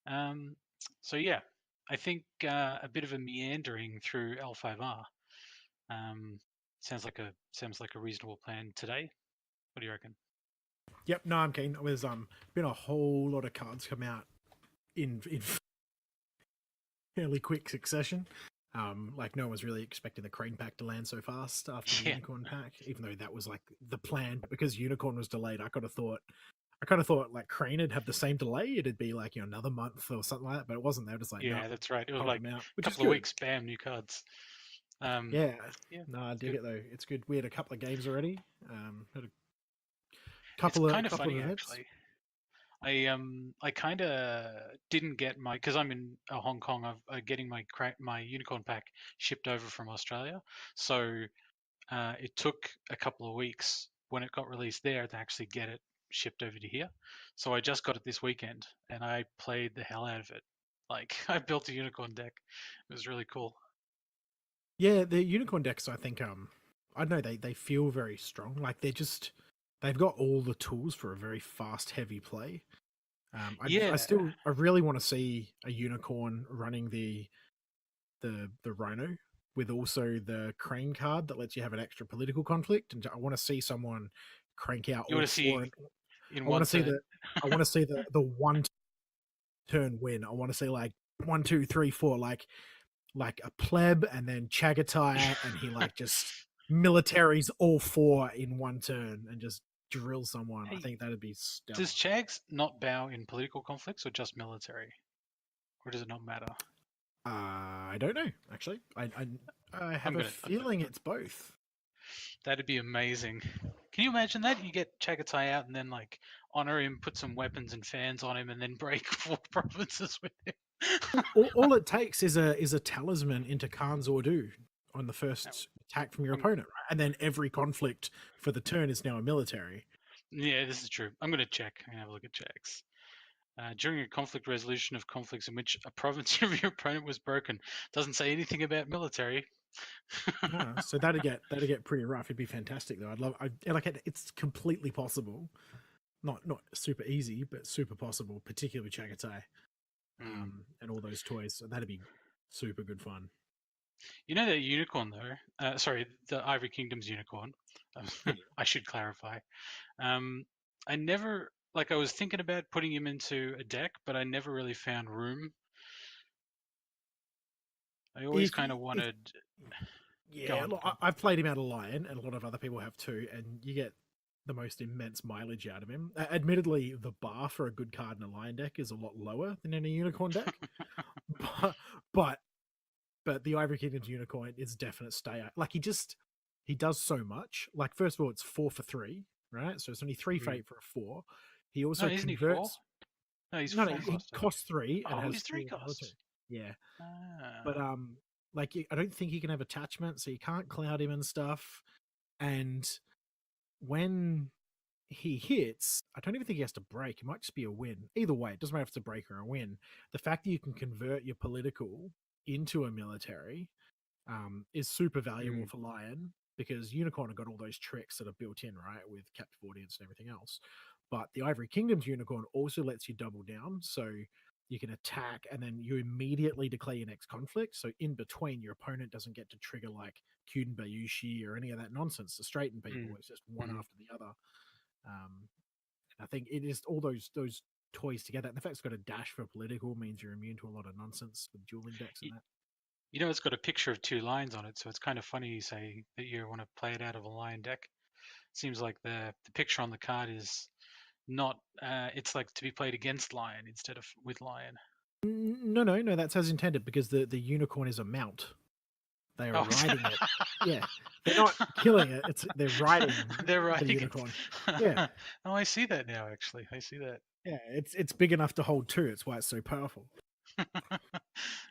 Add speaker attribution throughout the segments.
Speaker 1: Um, so yeah, I think a bit of a meandering through L5R um, sounds like a reasonable plan today. What do you reckon?
Speaker 2: Yep, no, I'm keen. There's been a whole lot of cards come out in fairly quick succession. Like no one was really expecting the Crane pack to land so fast after the
Speaker 1: Yeah,
Speaker 2: Unicorn pack, even though that was like the plan. But because Unicorn was delayed, I kind of thought like Crane would have the same delay. It'd be like another month or something like that, but it wasn't. They were just like, no,
Speaker 1: yeah, that's right. It was
Speaker 2: hold
Speaker 1: like
Speaker 2: them out,
Speaker 1: a
Speaker 2: which is
Speaker 1: couple of
Speaker 2: good.
Speaker 1: weeks, bam, new cards. Um,
Speaker 2: Yeah,
Speaker 1: yeah,
Speaker 2: no, I
Speaker 1: it's
Speaker 2: dig
Speaker 1: good.
Speaker 2: it though. It's good. We had a couple of games already. Had a
Speaker 1: It's
Speaker 2: couple of
Speaker 1: kind of
Speaker 2: couple of
Speaker 1: funny
Speaker 2: events.
Speaker 1: actually. I kind of didn't get my because I'm in Hong Kong. I'm getting my unicorn pack shipped over from Australia, so it took a couple of weeks when it got released there to actually get it shipped over to here. So I just got it this weekend, and I played the hell out of it. Like I built a unicorn deck. It was really cool.
Speaker 2: Yeah, the Unicorn decks, I think, I don't know, they feel very strong. Like they've got all the tools for a very fast, heavy play.
Speaker 1: Yeah,
Speaker 2: I really want to see a Unicorn running the Rhino with also the Crane card that lets you have an extra political conflict, and I want to see someone crank out
Speaker 1: you
Speaker 2: all
Speaker 1: want to
Speaker 2: four.
Speaker 1: see
Speaker 2: And
Speaker 1: in
Speaker 2: I want
Speaker 1: one
Speaker 2: to see
Speaker 1: turn.
Speaker 2: the one turn win. I want to see like 1, 2, 3, 4, like a pleb and then Chagatai, and he like just militaries all four in one turn and just drill someone. I
Speaker 1: Hey,
Speaker 2: think that'd be stellar.
Speaker 1: does Chags not bow in political conflicts or just military, or does it not matter?
Speaker 2: I don't know actually. I have a
Speaker 1: I'm gonna.
Speaker 2: feeling it's both.
Speaker 1: That'd be amazing. Can you imagine that? You get Chagatai out and then like honor him, put some weapons and fans on him, and then break 4 provinces with him.
Speaker 2: All it takes is a talisman into Khan's Ordu on the first attack from your
Speaker 1: I'm,
Speaker 2: opponent, right? And then every conflict for the turn is now a military.
Speaker 1: yeah, this is true. I'm gonna check. I'm gonna have a look at checks. During a conflict resolution of conflicts in which a province of your opponent was broken, doesn't say anything about military.
Speaker 2: No, so that'd get pretty rough. It'd be fantastic though. I like it. It's completely possible. Not super easy, but super possible, particularly with Chagatai,
Speaker 1: Mm.
Speaker 2: and all those toys. So that'd be super good fun.
Speaker 1: You know that unicorn though? Sorry, the Ivory Kingdom's unicorn.
Speaker 2: Yeah.
Speaker 1: I should clarify. Um, I never like I was thinking about putting him into a deck, but I never really found room. I always
Speaker 2: If
Speaker 1: kind
Speaker 2: you,
Speaker 1: of
Speaker 2: if
Speaker 1: wanted. Go
Speaker 2: Yeah,
Speaker 1: on,
Speaker 2: look,
Speaker 1: go on.
Speaker 2: I've played him out of Lion, and a lot of other people have too, and you get the most immense mileage out of him. Admittedly, the bar for a good card in a Lion deck is a lot lower than in a Unicorn deck, but but but the Ivory Kingdom's Unicorn is definite stay. Like he does so much. Like first of all, it's 4 for 3, right? So it's only 3 for 8
Speaker 1: Mm.
Speaker 2: for a 4. He
Speaker 1: No,
Speaker 2: also
Speaker 1: isn't he four?
Speaker 2: converts.
Speaker 1: No, he's
Speaker 2: No, no,
Speaker 1: four
Speaker 2: he
Speaker 1: costed.
Speaker 2: costs 3 and
Speaker 1: Oh,
Speaker 2: has
Speaker 1: he's three
Speaker 2: 4 military.
Speaker 1: cost.
Speaker 2: Yeah, but
Speaker 1: Ah.
Speaker 2: like I don't think he can have attachment, so you can't cloud him and stuff. And when he hits, I don't even think he has to break. It might just be a win. Either way, it doesn't matter if it's a break or a win. The fact that you can convert your political into a military is super valuable
Speaker 1: Mm.
Speaker 2: for Lion, because Unicorn have got all those tricks that are built in, right, with captive audience and everything else. But the Ivory Kingdom's Unicorn also lets you double down, so you can attack and then you immediately declare your next conflict. So in between, your opponent doesn't get to trigger like Kyuden Bayushi or any of that nonsense to straighten people.
Speaker 1: Mm.
Speaker 2: It's just one
Speaker 1: Mm.
Speaker 2: after the other. I think it is all those toys together. And the fact it's got a dash for political means you're immune to a lot of nonsense with dueling decks and
Speaker 1: Y-
Speaker 2: that.
Speaker 1: You know, it's got a picture of two lions on it, so it's kind of funny you say that you want to play it out of a lion deck. Seems like the picture on the card is not. It's like to be played against lion instead of with lion.
Speaker 2: No, no, no. That's as intended, because the unicorn is a mount. They are
Speaker 1: Oh,
Speaker 2: riding it. Yeah, they're not killing it. They're riding
Speaker 1: they're
Speaker 2: the
Speaker 1: riding it.
Speaker 2: unicorn. Yeah,
Speaker 1: Oh, I see that now. Actually, I see that.
Speaker 2: yeah. It's big enough to hold two. It's why it's so powerful.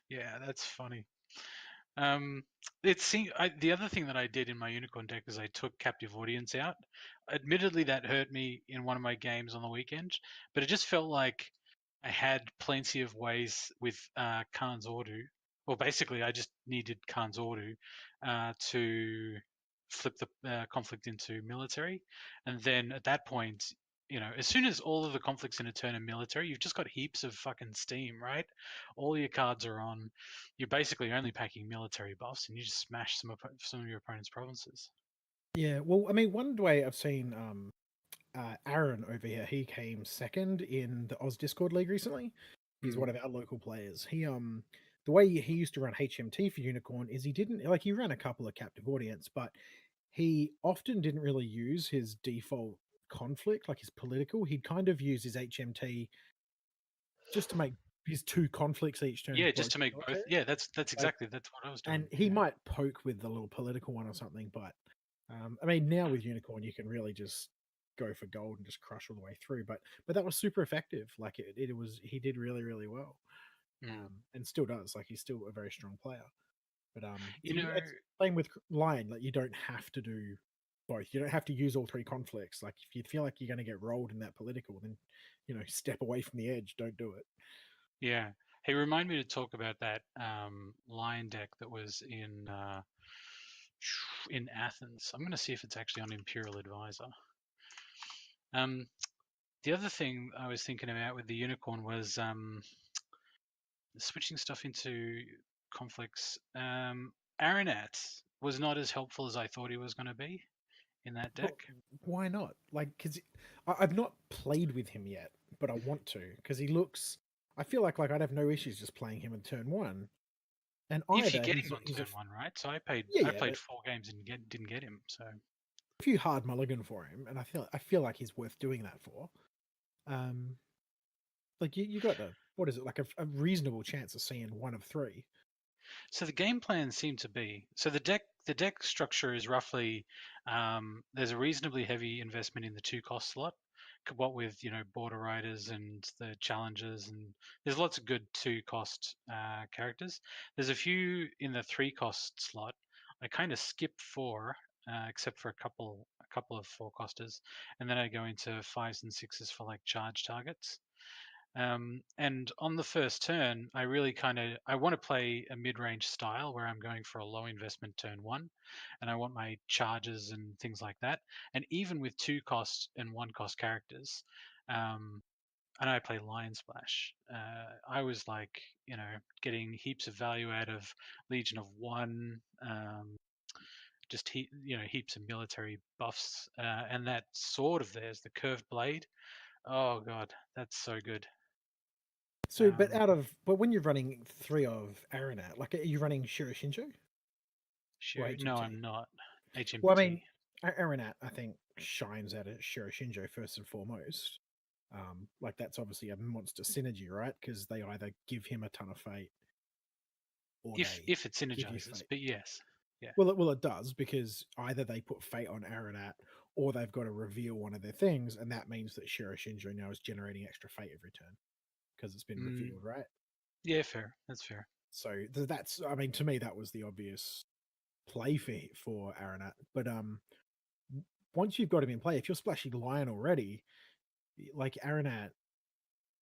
Speaker 1: Yeah, that's funny. Um, it seemed the other thing that I did in my unicorn deck is I took captive audience out. Admittedly, that hurt me in one of my games on the weekend, but it just felt like I had plenty of ways with Khan's Ordu. Well, basically, I just needed Khan's Ordu to flip the conflict into military, and then at that point, as soon as all of the conflicts in a turn are military, you've just got heaps of fucking steam, right? All your cards are on. You're basically only packing military buffs, and you just smash some of your opponent's provinces.
Speaker 2: Yeah, well, I mean, one way I've seen Aaron over here, he came second in the Oz Discord League recently. He's
Speaker 1: Mm.
Speaker 2: one of our local players. The way he used to run HMT for Unicorn is he didn't like he ran a couple of captive audience, but he often didn't really use his default conflict, like his political. He'd kind of use his HMT just to make his two conflicts each turn
Speaker 1: Yeah, just
Speaker 2: both
Speaker 1: to make both.
Speaker 2: military.
Speaker 1: Yeah, that's
Speaker 2: Like,
Speaker 1: exactly that's what I was
Speaker 2: and
Speaker 1: doing.
Speaker 2: he
Speaker 1: Yeah.
Speaker 2: might poke with the little political one or something, but I mean, now with Unicorn, you can really just go for gold and just crush all the way through. But that was super effective. Like it was, he did really really well,
Speaker 1: Mm.
Speaker 2: and still does. Like he's still a very strong player. But
Speaker 1: You know,
Speaker 2: it's playing with Lion. Like you don't have to do both. You don't have to use all three conflicts. Like if you feel like you're going to get rolled in that political, then step away from the edge. Don't do it.
Speaker 1: yeah. Hey, remind me to talk about that lion deck that was in Athens. I'm going to see if it's actually on Imperial Advisor. Um, the other thing I was thinking about with the unicorn was switching stuff into conflicts. Aranat was not as helpful as I thought he was going to be in that
Speaker 2: But
Speaker 1: deck.
Speaker 2: why not? Like, because I've not played with him yet, but I want to because he looks. I feel like I'd have no issues just playing him in turn one. And
Speaker 1: If you
Speaker 2: either
Speaker 1: get him on
Speaker 2: he's a
Speaker 1: turn one, right? So I
Speaker 2: yeah,
Speaker 1: played
Speaker 2: but
Speaker 1: 4 games and didn't get him. So
Speaker 2: a few hard mulligan for him, and I feel like he's worth doing that for. Um, like you got a what is it like a reasonable chance of seeing one of three.
Speaker 1: the game plan seemed to be the deck structure is roughly there's a reasonably heavy investment in the 2 cost slot, what with border riders and the challengers, and there's lots of good 2 cost characters. There's a few in the 3 cost slot. I kind of skip 4 except for a couple of 4 costers, and then I go into 5s and 6s for like charge targets. And on the first turn, I want to play a mid-range style where I'm going for a low investment turn one, and I want my charges and things like that. And even with 2 cost and 1 cost characters, um, and I play Lion Splash, I was like, getting heaps of value out of Legion of One, just heaps of military buffs, and that sword of theirs, the curved blade. Oh god, that's so good.
Speaker 2: So,
Speaker 1: Um,
Speaker 2: but when you're running three of Aranat, like are you running Shiroshinjo or
Speaker 1: Sure. No,
Speaker 2: HMT?
Speaker 1: I'm not.
Speaker 2: Well, I
Speaker 1: HMT.
Speaker 2: mean, Aranat, I think, shines at a Shiroshinjo first and foremost. Like that's obviously a monster synergy, right? Because they either give him a ton of fate or they
Speaker 1: If it
Speaker 2: give you
Speaker 1: synergizes,
Speaker 2: fate.
Speaker 1: but yes. Yeah.
Speaker 2: Well, it does because either they put fate on Aranat or they've got to reveal one of their things, and that means that Shiroshinjo now is generating extra fate every turn because it's been
Speaker 1: Mm,
Speaker 2: revealed, right?
Speaker 1: yeah, fair. That's fair.
Speaker 2: So that's, I mean, to me, that was the obvious play for Aranat. But once you've got him in play, if you're splashing Lion already, like Aranat,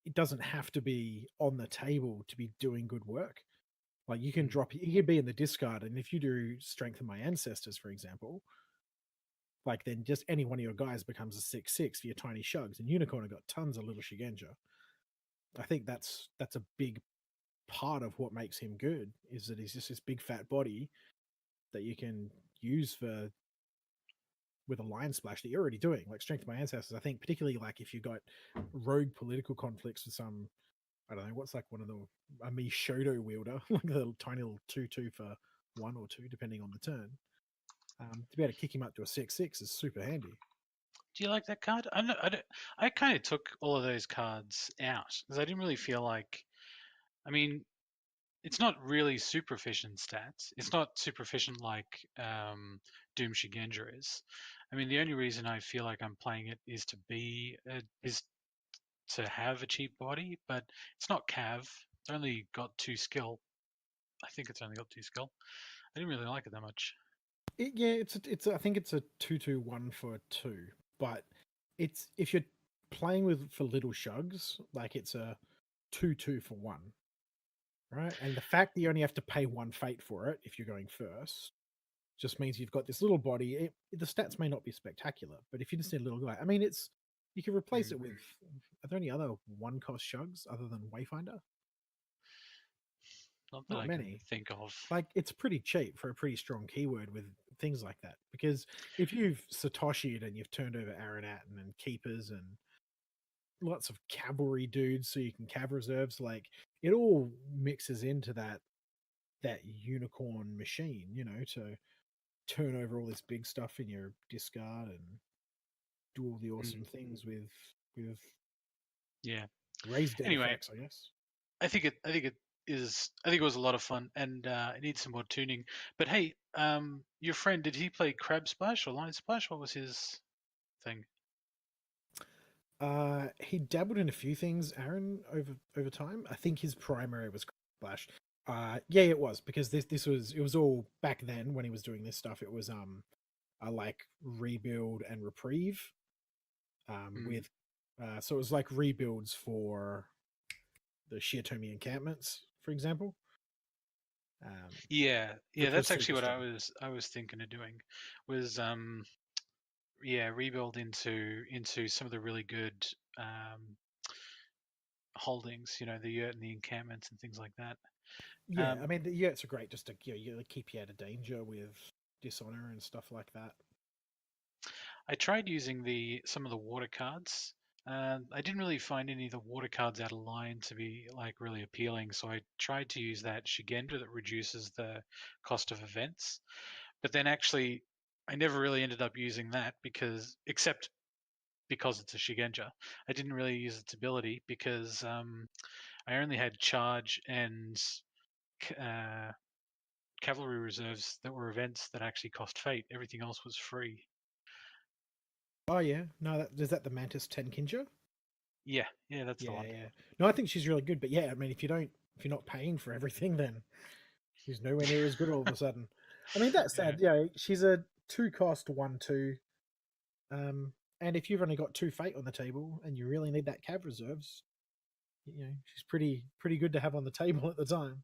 Speaker 2: it doesn't have to be on the table to be doing good work. Like you can
Speaker 1: Mm.
Speaker 2: drop, he can be in the discard, and if you do Strength of My Ancestors, for example, like then just any one of your guys becomes a 6/6 for your tiny shugs. And Unicorn have got tons of little Shigenja. I think that's a big part of what makes him good is that he's just this big fat body that you can use for with a Lion Splash that you're already doing, like Strength of My Ancestors. I think particularly like if you've got rogue political conflicts with some, I don't know, what's like one of the a me Shoto wielder, like the little tiny little 2/2 for 1 or 2, depending on the turn. To be able to kick him up to a 6/6 is super handy.
Speaker 1: Do you like that card? I kind of took all of those cards out because I didn't really feel like. I mean, it's not really super efficient stats. It's not super efficient like Doom Shigenja is. I mean, the only reason I feel like I'm playing it is to have a cheap body, but it's not Cav. It's only got 2 skill. I think it's only got 2 skill. I didn't really like it that much.
Speaker 2: Yeah, I think it's a 2/2 1/2, but it's if you're playing with for little shugs, like it's a 2/2 for 1, right? And the fact that you only have to pay 1 fate for it if you're going first just means you've got this little body. The stats may not be spectacular, but if you just need a little guy, I mean, it's You can replace it
Speaker 1: Mm.
Speaker 2: with. Are there any other one-cost shugs other than Wayfinder?
Speaker 1: Not that
Speaker 2: Not
Speaker 1: I can
Speaker 2: many.
Speaker 1: think of.
Speaker 2: Like it's pretty cheap for a pretty strong keyword with things like that. Because if you've Satoshi'd and you've turned over Aranat and keepers and lots of cavalry dudes, so you can cav reserves, like it all mixes into that unicorn machine, to turn over all this big stuff in your discard and do all the
Speaker 1: Mm.
Speaker 2: awesome things with
Speaker 1: Yeah.
Speaker 2: raised dead
Speaker 1: Anyway,
Speaker 2: effects, I guess.
Speaker 1: I think it was a lot of fun, and it needs some more tuning. But hey, your friend, did he play Crab Splash or Lion Splash? What was his thing?
Speaker 2: He dabbled in a few things, Aaron, over time. I think his primary was Splash. Yeah, it was because it was all back then when he was doing this stuff. It was a like rebuild and reprieve
Speaker 1: Mm.
Speaker 2: with so it was like rebuilds for the Shiatomi encampments, for example,
Speaker 1: Yeah, yeah,
Speaker 2: which was
Speaker 1: that's
Speaker 2: super
Speaker 1: actually what
Speaker 2: strong.
Speaker 1: I was thinking of doing, was yeah, rebuild into some of the really good um holdings, the yurt and the encampments and things like that.
Speaker 2: Yeah, I
Speaker 1: Um,
Speaker 2: mean, yeah, it's a great just to keep you out of danger with dishonor and stuff like that.
Speaker 1: I tried using the some of the water cards. I didn't really find any of the water cards out of line to be like really appealing, so I tried to use that Shigenda that reduces the cost of events. But then actually, I never really ended up using that except because it's a Shigenja. I didn't really use its ability because I only had charge and uh, cavalry reserves that were events that actually cost fate. Everything else was free.
Speaker 2: Oh yeah, no, is that the Mantis Tenkinja?
Speaker 1: Yeah, yeah, that's the
Speaker 2: Yeah,
Speaker 1: one.
Speaker 2: yeah. No, I think she's really good, but yeah, I mean, if you're not paying for everything, then she's nowhere near as good all of a sudden. I mean, that
Speaker 1: Yeah.
Speaker 2: said, yeah, she's a two cost 1/2. And if you've only got two fate on the table and you really need that cav reserves, she's pretty good to have on the table at the time.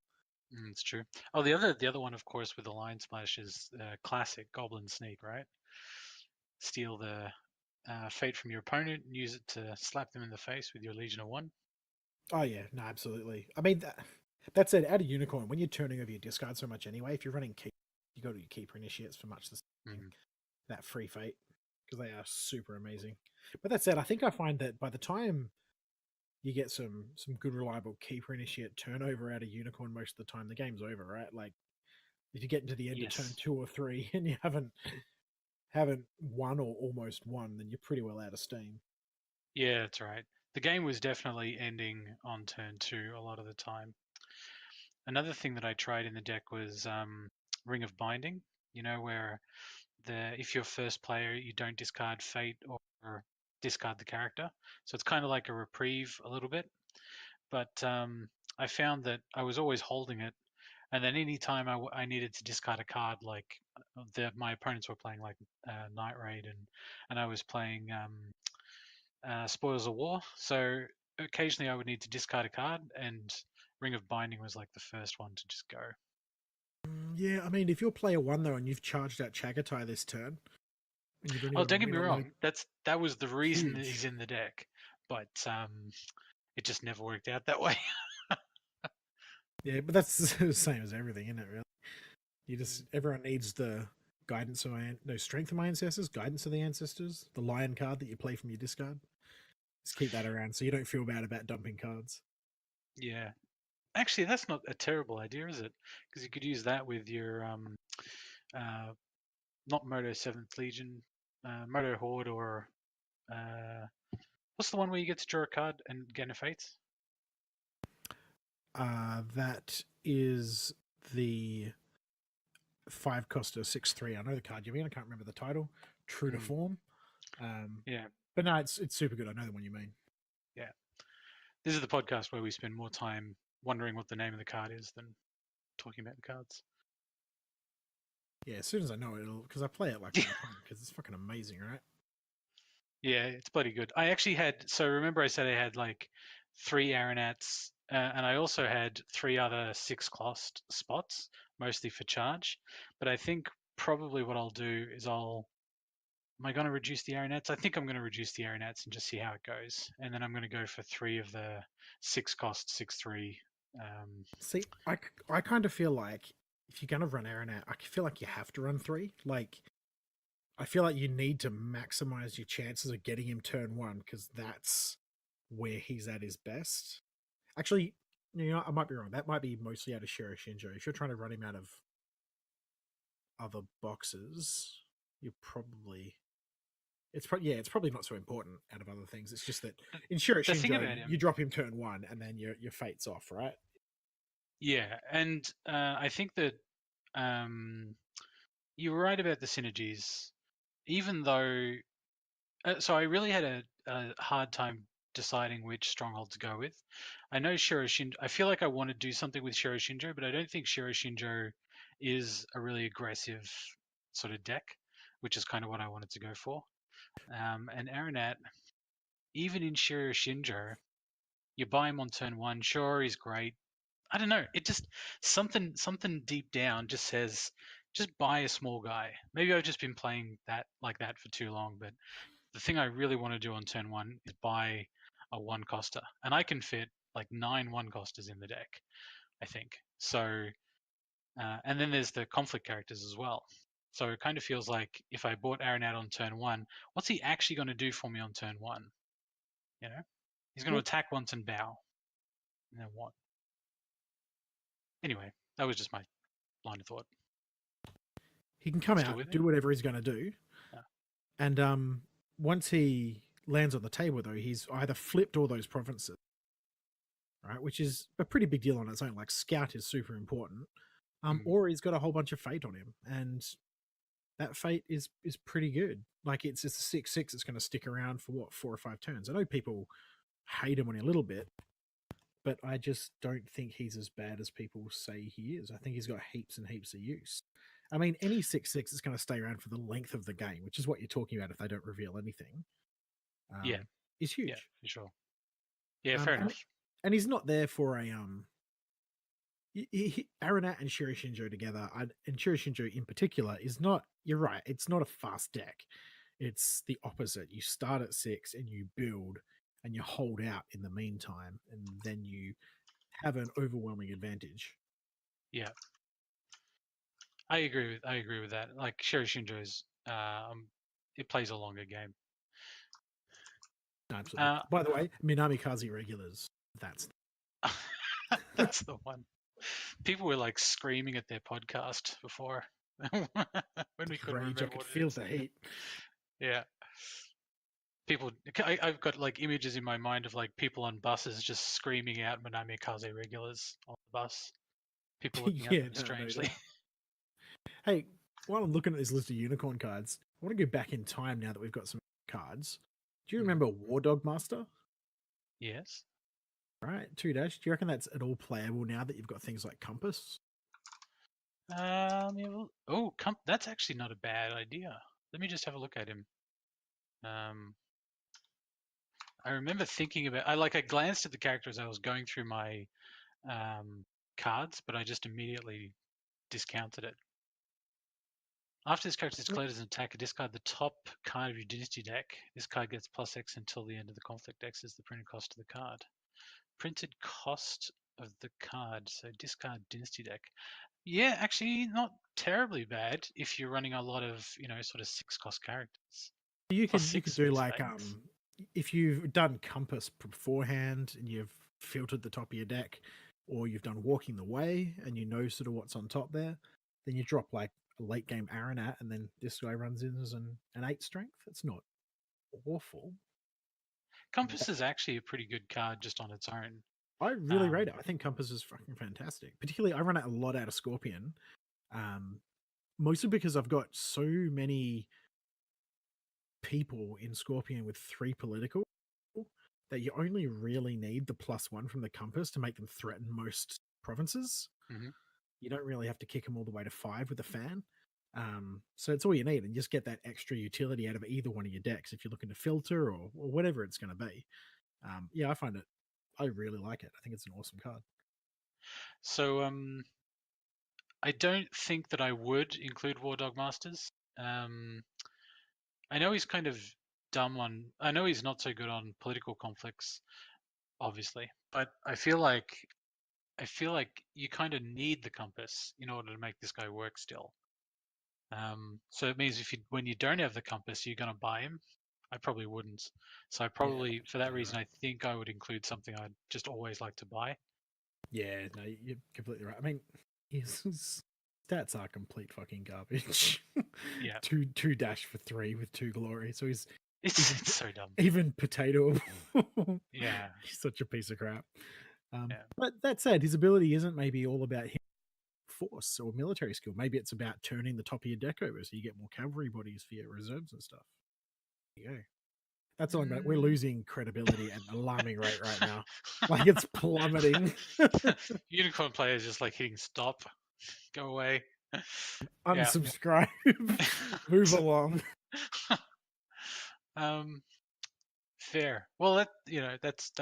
Speaker 1: It's true. Oh, the other one, of course, with the Lion Splash is classic Goblin Sneak, right? Steal the fate from your opponent and use it to slap them in the face with your Legion of One.
Speaker 2: Oh yeah, no, absolutely. I mean, that said, out of unicorn, when you're turning over your discard so much anyway, if you're running keep, you go to your keeper initiates for much the same thing.
Speaker 1: Mm.
Speaker 2: That free fate because they are super amazing. But that said, I think I find that by the time you get some good reliable keeper initiate turnover out of unicorn, most of the time the game's over, right? Like if you get into the end of turn
Speaker 1: Yes.
Speaker 2: 2 or 3 and you haven't won or almost won, then you're pretty well out of steam.
Speaker 1: Yeah, that's right. The game was definitely ending on turn two a lot of the time. Another thing that I tried in the deck was Ring of Binding. Where if you're first player, you don't discard fate or discard the character. So it's kind of like a reprieve a little bit. But I found that I was always holding it, and then any time I needed to discard a card, like my opponents were playing like Night Raid, and I was playing Spoils of War. So occasionally I would need to discard a card, and Ring of Binding was like the first one to just go.
Speaker 2: Yeah, I mean, if you're player one though and you've charged out Chagatai this turn and you don't
Speaker 1: Oh,
Speaker 2: even
Speaker 1: don't get me
Speaker 2: reload,
Speaker 1: wrong. That was the reason that he's
Speaker 2: huge.
Speaker 1: in the deck, but it just never worked out that way.
Speaker 2: Yeah, but that's the same as everything, isn't it? Really, everyone needs the guidance of no strength of my ancestors, guidance of the ancestors, the lion card that you play from your discard. Just keep that around so you don't feel bad about dumping cards.
Speaker 1: Yeah. Actually, that's not a terrible idea, is it? Because you could use that with your uh, not Moto Seventh Legion, Moto Horde, or uh, what's the one where you get to draw a card and gain a fate?
Speaker 2: That is the 5 coster 6/3. I know the card you mean. I can't remember the title. True to
Speaker 1: Mm,
Speaker 2: form. Um,
Speaker 1: yeah,
Speaker 2: but no, it's super good. I know the one you mean.
Speaker 1: yeah. This is the podcast where we spend more time wondering what the name of the card is than talking about the cards.
Speaker 2: Yeah, as soon as I know it, because I play it like all the time because it's fucking amazing, right?
Speaker 1: Yeah, it's bloody good. I actually had, so remember I said I had like three Aeronats, and I also had three other six cost spots, mostly for charge. But I think probably what I'll do is I'll am I going to reduce the Aeronets? I think I'm going to reduce the Aeronets and just see how it goes. And then I'm going to go for 3 of the 6 cost 6/3.
Speaker 2: See, I kind of feel like if you're going to run Aeronet, I feel like you have to run three. Like, I feel like you need to maximize your chances of getting him turn one because that's where he's at his best. Actually, I might be wrong. That might be mostly out of Shiro Shinjo. If you're trying to run him out of other boxes, you're probably it's probably not so important out of other things. It's just that
Speaker 1: the,
Speaker 2: in Shiro
Speaker 1: the thing
Speaker 2: Shinjo,
Speaker 1: about
Speaker 2: you
Speaker 1: him,
Speaker 2: drop him turn one and then your fate's off, right?
Speaker 1: yeah, and I think that um, you're right about the synergies. Even though, so I really had a hard time deciding which stronghold to go with. I know Shiro Shinjo. I feel like I want to do something with Shiro Shinjo, but I don't think Shiro Shinjo is a really aggressive sort of deck, which is kind of what I wanted to go for. And Aranat, even in Shiro Shinjo, you buy him on turn one. Sure, he's great. I don't know. It just something deep down just says just buy a small guy. Maybe I've just been playing that like that for too long, but the thing I really want to do on turn one is buy a one coster, and I can fit like 9 one costers in the deck, I think. So, and then there's the conflict characters as well. So it kind of feels like if I bought Aaron out on turn one, what's he actually going to do for me on turn one? You know, he's going to
Speaker 2: Well,
Speaker 1: attack once and bow, and then what? Anyway, that was just my line of thought.
Speaker 2: he can come
Speaker 1: Still
Speaker 2: out,
Speaker 1: with me?
Speaker 2: do whatever he's going to do,
Speaker 1: Yeah.
Speaker 2: and once he lands on the table, though, he's either flipped all those provinces, right, which is a pretty big deal on its own. Like scout is super important,
Speaker 1: Mm,
Speaker 2: or he's got a whole bunch of fate on him, and that fate is pretty good. Like it's a 6/6. It's going to stick around for what 4 or 5 turns. I know people hate him on a little bit, but I just don't think he's as bad as people say he is. I think he's got heaps and heaps of use. I mean, any 6/6 is going to stay around for the length of the game, which is what you're talking about if they don't reveal anything.
Speaker 1: yeah,
Speaker 2: Is
Speaker 1: yeah,
Speaker 2: huge.
Speaker 1: for sure. Yeah,
Speaker 2: Um,
Speaker 1: fair
Speaker 2: and
Speaker 1: enough.
Speaker 2: and he's not there for a Aranat and Shiro Shinjo together, and Shiro Shinjo in particular, is not. You're right. It's not a fast deck. It's the opposite. You start at 6 and you build and you hold out in the meantime, and then you have an overwhelming advantage.
Speaker 1: Yeah, I agree with that. Like Shiro Shinjo's, it plays a longer game.
Speaker 2: Absolutely.
Speaker 1: Uh,
Speaker 2: By the way, Minami Kazi regulars. That's
Speaker 1: that's the one. People were like screaming at their podcast before when we couldn't
Speaker 2: rage. I
Speaker 1: remember
Speaker 2: could
Speaker 1: what it
Speaker 2: feel
Speaker 1: is.
Speaker 2: the heat.
Speaker 1: Yeah, people. I've got like images in my mind of like people on buses just screaming out Manami Kaze regulars on the bus. People looking at
Speaker 2: Yeah,
Speaker 1: them
Speaker 2: no
Speaker 1: strangely.
Speaker 2: doubt. Hey, while I'm looking at this list of unicorn cards, I want to go back in time now that we've got some cards. Do you
Speaker 1: Mm,
Speaker 2: remember War Dog Master?
Speaker 1: yes.
Speaker 2: Right, 2 dash. Do you reckon that's at all playable now that you've got things like Compass?
Speaker 1: Yeah, oh, that's actually not a bad idea. Let me just have a look at him. Um, I remember thinking about. I glanced at the character as I was going through my cards, but I just immediately discounted it. After this character is
Speaker 2: Well,
Speaker 1: declared as an attacker, discard the top card of your dynasty deck. This card gets plus X until the end of the conflict. X is the printed cost of the card. Printed cost of the card. So discard dynasty deck. Yeah, actually not terribly bad if you're running a lot of, sort of 6 cost characters.
Speaker 2: you
Speaker 1: Plus
Speaker 2: could
Speaker 1: 6
Speaker 2: do
Speaker 1: with
Speaker 2: like
Speaker 1: Fates.
Speaker 2: if you've done Compass beforehand and you've filtered the top of your deck, or you've done Walking the Way and you know sort of what's on top there, then you drop like a late game Aranat, and then this guy runs in as an 8 strength. It's not awful.
Speaker 1: Compass is actually a pretty good card just on its own.
Speaker 2: I really rate
Speaker 1: Um,
Speaker 2: it. I think Compass is fucking fantastic. Particularly, I run it a lot out of Scorpion, um, mostly because I've got so many people in Scorpion with 3 political that you only really need the +1 from the Compass to make them threaten most provinces.
Speaker 1: mhm.
Speaker 2: You don't really have to kick them all the way to 5 with a fan. So it's all you need, and just get that extra utility out of either one of your decks if you're looking to filter or whatever it's going to be. Yeah, I find it. I really like it. I think it's an awesome card.
Speaker 1: So I don't think that I would include War Dog Masters. Um, I know he's kind of dumb on. I know he's not so good on political conflicts, obviously, but I feel like you kind of need the compass in order to make this guy work still. So it means if you when you don't have the compass, you're gonna buy him. I probably wouldn't. So I
Speaker 2: Yeah,
Speaker 1: probably, for that
Speaker 2: completely
Speaker 1: reason,
Speaker 2: right.
Speaker 1: I think I would include something I'd just always like to buy.
Speaker 2: Yeah, no, you're completely right. I mean, his stats are complete fucking garbage.
Speaker 1: Yeah,
Speaker 2: two dash for three with two glory. So he's
Speaker 1: it's
Speaker 2: even
Speaker 1: it's so dumb.
Speaker 2: even potato.
Speaker 1: Yeah,
Speaker 2: He's such a piece of crap.
Speaker 1: yeah.
Speaker 2: But that said, his ability isn't maybe all about him force or military skill. Maybe it's about turning the top of your deck over so you get more cavalry bodies for your reserves and stuff. There you go. That's all I'm about. We're
Speaker 1: Mm.
Speaker 2: losing credibility at an alarming rate right now. Like it's plummeting.
Speaker 1: Unicorn players just like hitting stop, go away. Yeah.
Speaker 2: Unsubscribe. Move along.
Speaker 1: um, Fair. Well, that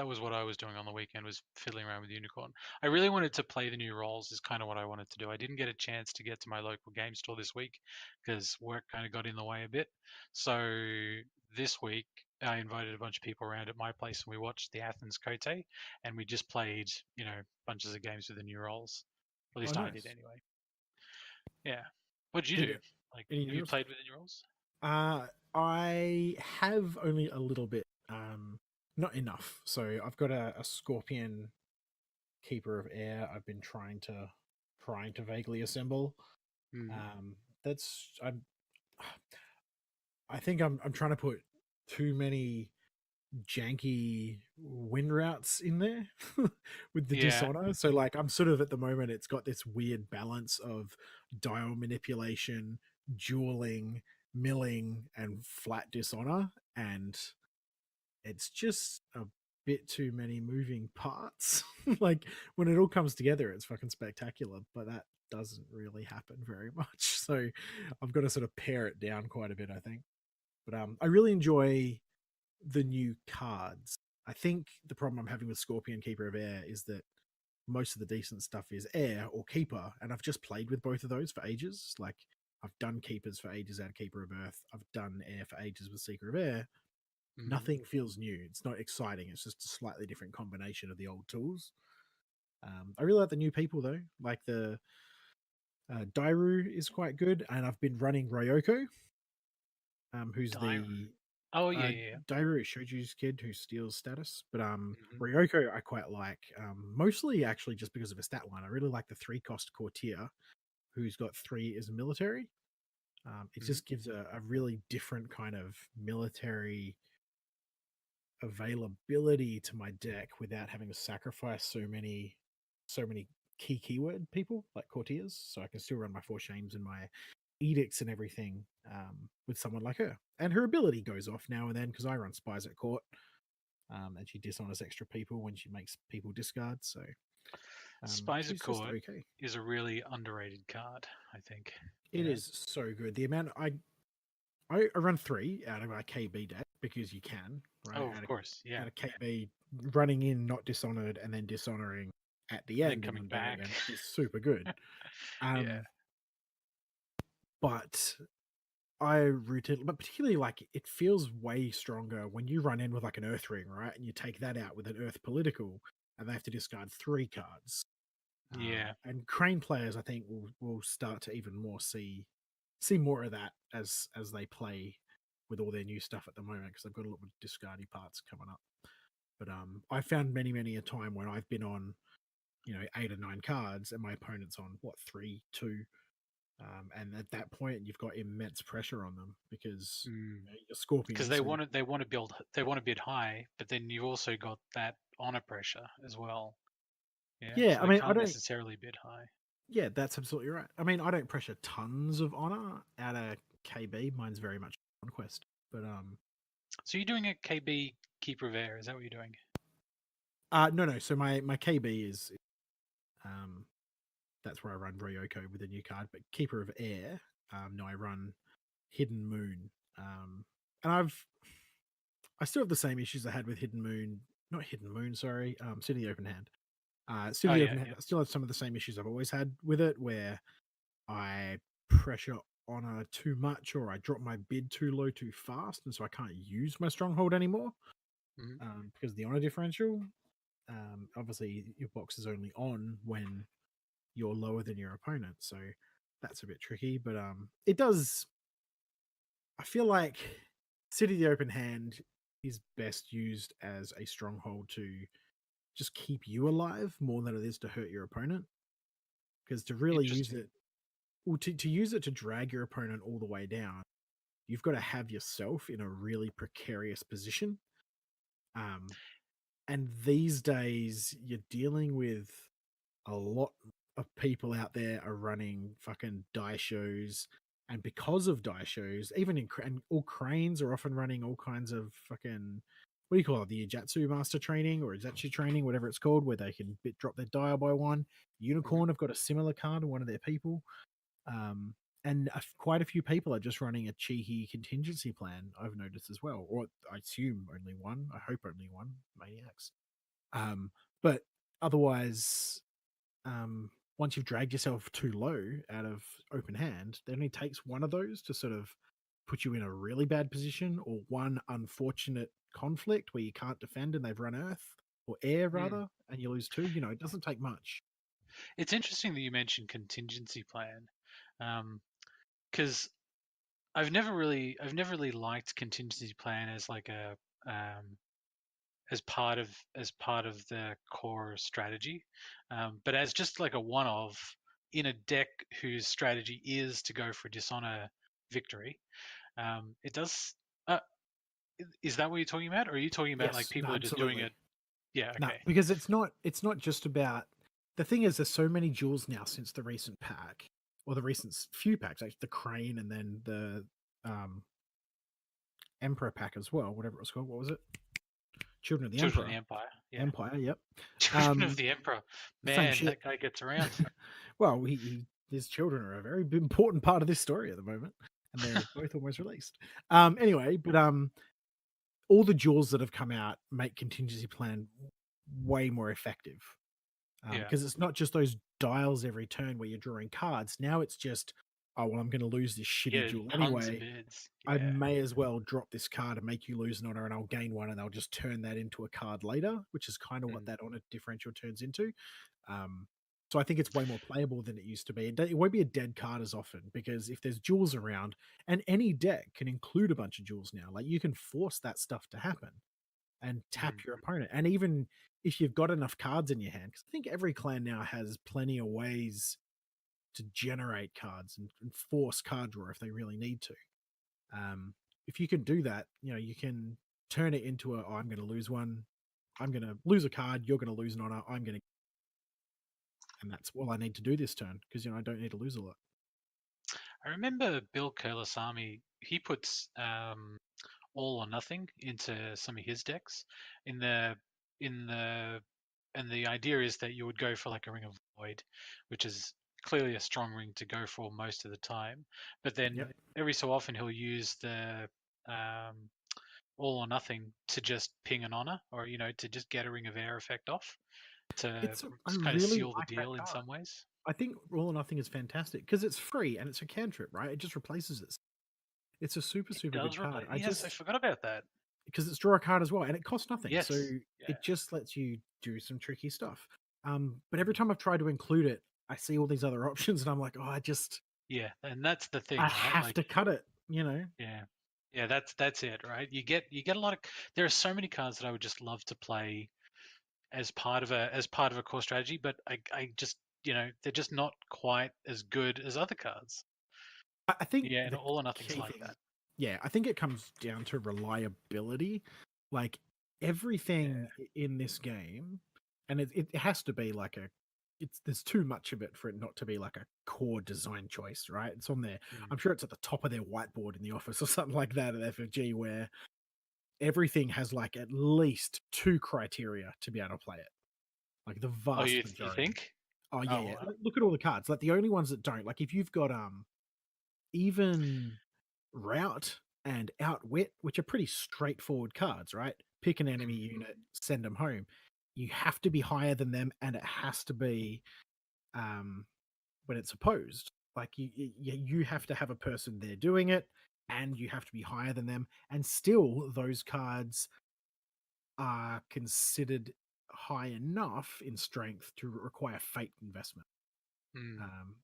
Speaker 1: was what I was doing on the weekend, was fiddling around with Unicorn. I really wanted to play the new roles, is kind of what I wanted to do. I didn't get a chance to get to my local game store this week because work kind of got in the way a bit. So this week I invited a bunch of people around at my place and we watched the Athens Cote and we just played, bunches of games with the new roles. At
Speaker 2: Oh,
Speaker 1: least I did
Speaker 2: nice.
Speaker 1: anyway. Yeah. What did you do?
Speaker 2: Did
Speaker 1: Like,
Speaker 2: any
Speaker 1: have you
Speaker 2: news?
Speaker 1: played with the new roles?
Speaker 2: I have only a little bit. Not enough. So I've got a scorpion keeper of air. I've been trying to vaguely assemble.
Speaker 1: Mm.
Speaker 2: That's I think I'm trying to put too many janky wind routes in there with the
Speaker 1: Yeah.
Speaker 2: dishonor. So like I'm sort of at the moment it's got this weird balance of dial manipulation, dueling, milling, and flat dishonor, and it's just a bit too many moving parts. Like when it all comes together, it's fucking spectacular, but that doesn't really happen very much. So I've got to sort of pare it down quite a bit, I think. But I really enjoy the new cards. I think the problem I'm having with Scorpion Keeper of Air is that most of the decent stuff is Air or Keeper, and I've just played with both of those for ages. Like I've done Keepers for ages out of Keeper of Earth. I've done Air for ages with Seeker of Air.
Speaker 1: Mm.
Speaker 2: Nothing feels new. It's not exciting. It's just a slightly different combination of the old tools. I really like the new people though. Like the Dairu is quite good, and I've been running Ryoko, who's
Speaker 1: Diary.
Speaker 2: the
Speaker 1: Oh yeah, yeah, yeah.
Speaker 2: Dairu Shoju's kid who steals status. But
Speaker 1: Hmm.
Speaker 2: Ryoko I quite like, mostly actually just because of a stat line. I really like the 3-cost courtier who's got 3 as military. It
Speaker 1: Hmm.
Speaker 2: just gives a really different kind of military availability to my deck without having to sacrifice so many key keyword people like courtiers. So I can still run my 4 shames and my edicts and everything, with someone like her. And her ability goes off now and then because I run spies at court, and she dishonors extra people when she makes people discard. So
Speaker 1: Spies of
Speaker 2: she's just
Speaker 1: Court
Speaker 2: okay.
Speaker 1: is a really underrated card, I think.
Speaker 2: It
Speaker 1: Yeah.
Speaker 2: is so good. The amount I run 3 out of my KB deck because you can, right?
Speaker 1: Oh, of course. Yeah.
Speaker 2: Out of KB, running in not dishonored and then dishonoring at the
Speaker 1: And then
Speaker 2: end in
Speaker 1: coming
Speaker 2: an unburial
Speaker 1: back.
Speaker 2: event is super good.
Speaker 1: Yeah.
Speaker 2: Um, but I routinely, but particularly like it feels way stronger when you run in with like an Earth Ring, right? And you take that out with an Earth Political, and they have to discard 3 cards.
Speaker 1: Yeah.
Speaker 2: And Crane players, I think, will start to even more see more of that as they play with all their new stuff at the moment because they've got a lot of discardy parts coming up. But I found many a time when I've been on 8 or 9 cards and my opponent's on what 3-2. And at that point, you've got immense pressure on them because
Speaker 1: Mm.
Speaker 2: your
Speaker 1: Because
Speaker 2: scorpions who,
Speaker 1: they want to bid high, but then you've also got that honor pressure as well. Yeah.
Speaker 2: yeah,
Speaker 1: So
Speaker 2: I
Speaker 1: they
Speaker 2: mean, I
Speaker 1: can't
Speaker 2: don't,
Speaker 1: necessarily bid high.
Speaker 2: yeah, that's absolutely right. I mean, I don't pressure tons of honor out of KB. Mine's very much conquest, but
Speaker 1: So you're doing a KB Keeper of Air, is that what you're doing?
Speaker 2: no. So my KB is um, that's where I run Ryoko with a new card. But Keeper of Air, no, I run Hidden Moon, and I still have the same issues I had with Hidden Moon, not Hidden Moon, sorry, City of the Open Hand.
Speaker 1: Oh
Speaker 2: City of the
Speaker 1: yeah,
Speaker 2: Open Hand,
Speaker 1: yeah.
Speaker 2: I still have some of the same issues I've always had with it, where I pressure honor too much, or I drop my bid too low too fast, and so I can't use my stronghold anymore
Speaker 1: Mhm.
Speaker 2: because of the honor differential. Obviously, your box is only on when you're lower than your opponent, so that's a bit tricky. But it does. I feel like City of the Open Hand is best used as a stronghold to just keep you alive more than it is to hurt your opponent. Because to really use
Speaker 1: Interesting.
Speaker 2: it, well, to use it to drag your opponent all the way down, you've got to have yourself in a really precarious position. Um, and these days, you're dealing with a lot of people out there are running fucking die shows. And because of die shows, even and all cranes are often running all kinds of fucking, what do you call it? The Ijatsu master training or Ijatsu training, whatever it's called, where they can drop their dial by one.
Speaker 1: Mhm.
Speaker 2: Unicorn have got a similar card on one of their people. Um, and quite a few people are just running a cheeky contingency plan, I've noticed as well. Or I assume only one. I hope only one. Maniacs. But otherwise, once you've dragged yourself too low out of open hand, it only takes one of those to sort of put you in a really bad position, or one unfortunate conflict where you can't defend and they've run earth or air
Speaker 1: Mm.
Speaker 2: rather, and you lose two. You know, it doesn't take much.
Speaker 1: It's interesting that you mentioned contingency plan, because I've never really liked contingency plan as like a um, as part of the core strategy, but as just like a one of in a deck whose strategy is to go for dishonor victory. It does. Uh, is that what you're talking about, or are you talking about like
Speaker 2: Yes, no,
Speaker 1: people are just doing
Speaker 2: absolutely.
Speaker 1: it? Yeah.
Speaker 2: No,
Speaker 1: Okay.
Speaker 2: because it's not just about the thing is there's so many jewels now since the recent pack or the recent few packs, like the crane and then the um Emperor pack as well, whatever it was called. What was it? Children of the
Speaker 1: Children of the
Speaker 2: Emperor.
Speaker 1: Empire. Yeah.
Speaker 2: Empire, yep.
Speaker 1: Children of
Speaker 2: Um,
Speaker 1: the Emperor.
Speaker 2: same
Speaker 1: Man,
Speaker 2: shit.
Speaker 1: that guy gets around.
Speaker 2: Well, his children are a very important part of this story at the moment, and they're both almost released. Anyway, but all the jewels that have come out make contingency plan way more effective
Speaker 1: Yeah.
Speaker 2: because it's not just those dials every turn where you're drawing cards. Now it's just, oh well, I'm going to lose this shitty
Speaker 1: Yeah.
Speaker 2: jewel
Speaker 1: Tons of
Speaker 2: anyway.
Speaker 1: bids.
Speaker 2: I
Speaker 1: Yeah.
Speaker 2: may as well drop this card and make you lose an honor, and I'll gain one, and I'll just turn that into a card later, which is kind of what
Speaker 1: Mm,
Speaker 2: that honor differential turns into. Um, so I think it's way more playable than it used to be. It won't be a dead card as often because if there's jewels around, and any deck can include a bunch of jewels now, like you can force that stuff to happen and tap
Speaker 1: mm,
Speaker 2: your opponent. And even if you've got enough cards in your hand, because I think every clan now has plenty of ways to generate cards and force card draw if they really need to. Um, if you can do that, you know, you can turn it into a, oh, I'm going to lose one. I'm going to lose a card. You're going to lose an honor. I'm going to, and that's all I need to do this turn because, you know, I don't need to lose a lot.
Speaker 1: I remember Bill Kurlasami. He puts all or nothing into some of his decks. In the in the and the idea is that you would go for like a Ring of Void, which is clearly a strong ring to go for most of the time. But then
Speaker 2: Yep.
Speaker 1: every so often he'll use the um, all or nothing to just ping an honor, or to just get a Ring of Air effect off to
Speaker 2: I
Speaker 1: kind of
Speaker 2: really
Speaker 1: seal the
Speaker 2: like that
Speaker 1: deal in
Speaker 2: card.
Speaker 1: some ways.
Speaker 2: I think All or Nothing is fantastic because it's free and it's a cantrip, right? It just replaces it. It's a super,
Speaker 1: It
Speaker 2: super good
Speaker 1: does
Speaker 2: card.
Speaker 1: replace. Yes, I forgot about that.
Speaker 2: Because it's draw a card as well and it costs nothing. So
Speaker 1: Yes. Yeah.
Speaker 2: it just lets you do some tricky stuff. But every time I've tried to include it, I see all these other options and I'm like, oh,
Speaker 1: Yeah, and that's the
Speaker 2: I
Speaker 1: thing, right?
Speaker 2: have
Speaker 1: Like,
Speaker 2: to cut it, you know?
Speaker 1: yeah, yeah, that's it, right? You get a lot of. There are so many cards that I would just love to play as part of a core strategy, but I just they're just not quite as good as other cards.
Speaker 2: I think
Speaker 1: Yeah, and
Speaker 2: the
Speaker 1: all or nothing's
Speaker 2: key
Speaker 1: like
Speaker 2: thing,
Speaker 1: that.
Speaker 2: yeah, I think it comes down to reliability. Like
Speaker 1: Yeah.
Speaker 2: everything in this game, and it has to be like there's too much of it for it not to be like a core design choice, right? It's on there.
Speaker 1: Mm.
Speaker 2: I'm sure it's at the top of their whiteboard in the office or something like that at FFG where everything has like at least two criteria to be able to play it. Like the
Speaker 1: Oh,
Speaker 2: vast
Speaker 1: you
Speaker 2: majority.
Speaker 1: think?
Speaker 2: Oh yeah,
Speaker 1: Oh
Speaker 2: yeah.
Speaker 1: wow.
Speaker 2: Look at all the cards. Like the only ones that don't. Like if you've got even route and outwit, which are pretty straightforward cards, right? Pick an enemy
Speaker 1: Mm.
Speaker 2: unit, send them home. You have to be higher than them, and it has to be um, when it's opposed. Like you have to have a person there doing it, and you have to be higher than them, and still those cards are considered high enough in strength to require fate investment.
Speaker 1: Mm.
Speaker 2: Um,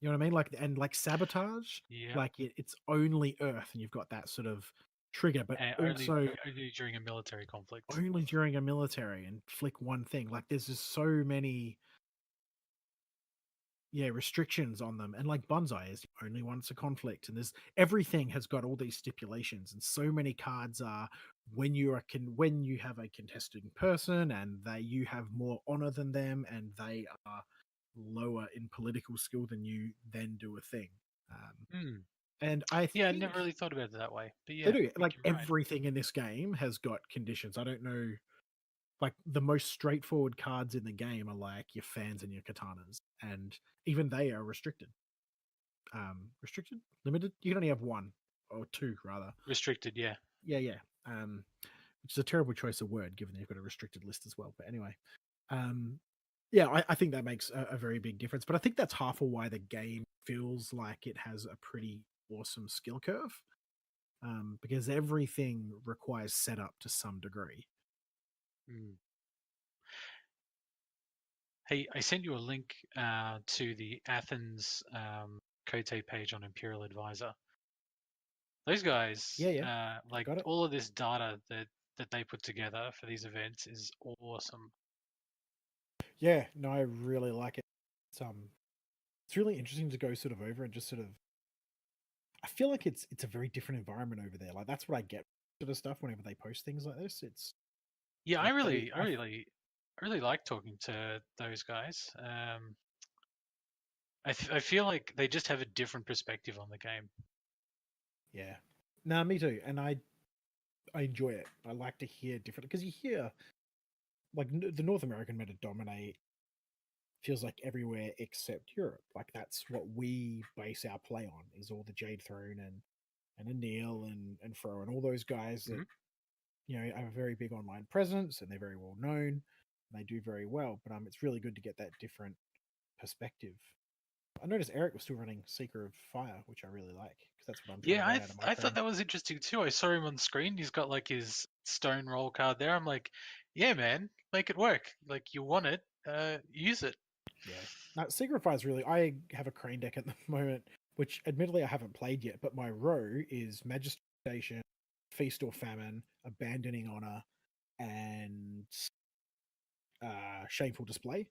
Speaker 2: you know what I mean? Like, and like sabotage,
Speaker 1: Yeah.
Speaker 2: like it's only Earth, and you've got that sort of trigger, but
Speaker 1: And
Speaker 2: also
Speaker 1: only during a military conflict.
Speaker 2: only during a military and flick one thing. Like, there's just so many, yeah, restrictions on them. And like Bonsai is only once a conflict, and there's everything has got all these stipulations, and so many cards are when when you have a contesting person and they you have more honor than them and they are lower in political skill than you, then do a thing. Um,
Speaker 1: Hmm.
Speaker 2: and I
Speaker 1: Yeah, I never really
Speaker 2: think
Speaker 1: thought about it that way. But
Speaker 2: they
Speaker 1: yeah,
Speaker 2: do.
Speaker 1: I think
Speaker 2: Like
Speaker 1: you're right.
Speaker 2: everything in this game has got conditions. I don't know. Like the most straightforward cards in the game are like your fans and your katanas, and even they are restricted. Restricted, limited. You can only have one or two, rather.
Speaker 1: Restricted, yeah.
Speaker 2: Yeah, yeah. Which is a terrible choice of word, given that you've got a restricted list as well. But anyway, um, yeah, I think that makes a very big difference. But I think that's half of why the game feels like it has a pretty awesome skill curve, because everything requires setup to some degree.
Speaker 1: Mm. Hey, I sent you a link to the Athens Cote page on Imperial Advisor. Those guys,
Speaker 2: Yeah, yeah, I
Speaker 1: like
Speaker 2: got it.
Speaker 1: all of this data that they put together for these events is awesome.
Speaker 2: Yeah, no, I really like it. It's really interesting to go sort of over and just sort of. I feel like it's a very different environment over there. Like that's what I get sort of stuff whenever they post things like this. It's
Speaker 1: Yeah,
Speaker 2: like
Speaker 1: I really like talking to those guys. I feel like they just have a different perspective on the game.
Speaker 2: yeah. Nah, me too. And I enjoy it. I like to hear different because you hear like the North American meta dominate feels like everywhere except Europe. Like that's what we base our play on is all the Jade Throne and Anil and Fro and all those guys that
Speaker 1: Hmm.
Speaker 2: have a very big online presence and they're very well known. And they do very well, but it's really good to get that different perspective. I noticed Eric was still running Seeker of Fire, which I really like because that's what I'm trying to
Speaker 1: Yeah,
Speaker 2: run out of my
Speaker 1: I thought
Speaker 2: train.
Speaker 1: that was interesting too. I saw him on the screen. He's got like his stone roll card there. I'm like, yeah, man, make it work. Like you want it, use it.
Speaker 2: Yeah. Now, Seeker of Fire is really. I have a Crane deck at the moment, which admittedly I haven't played yet, but my row is Magistrate Station, Feast or Famine, Abandoning Honor, and Shameful Display.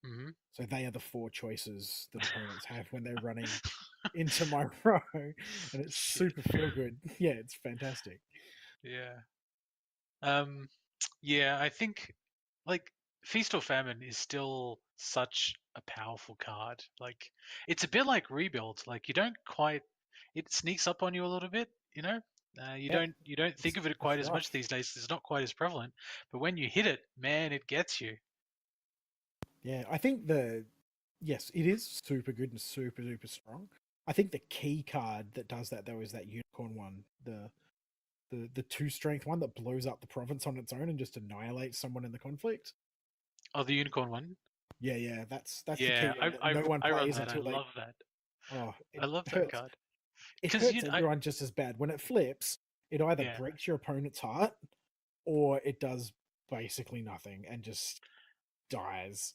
Speaker 1: Hmm.
Speaker 2: So they are the four choices that opponents have when they're running into my row, and it's
Speaker 1: Shit.
Speaker 2: super feel good. Yeah, it's fantastic.
Speaker 1: Yeah. Um. Yeah, I think like Feast or Famine is still such a powerful card. Like it's a bit like Rebuild. Like you don't quite, it sneaks up on you a little bit. You know,
Speaker 2: Yeah,
Speaker 1: you don't think of it
Speaker 2: it's
Speaker 1: quite as much
Speaker 2: rough.
Speaker 1: these days. It's not quite as prevalent. But when you hit it, man, it gets you.
Speaker 2: Yeah, I think yes, it is super good and super super strong. I think the key card that does that though is that unicorn one, the two strength one that blows up the province on its own and just annihilates someone in the conflict.
Speaker 1: Oh, the unicorn one.
Speaker 2: Yeah, yeah, that's the key
Speaker 1: Yeah,
Speaker 2: one that no one
Speaker 1: I run
Speaker 2: plays
Speaker 1: that. I
Speaker 2: until they.
Speaker 1: love that.
Speaker 2: Oh, it
Speaker 1: I love that
Speaker 2: hurts.
Speaker 1: card
Speaker 2: It
Speaker 1: because
Speaker 2: hurts everyone just as bad when it flips. It either
Speaker 1: yeah,
Speaker 2: breaks your opponent's heart or it does basically nothing and just dies.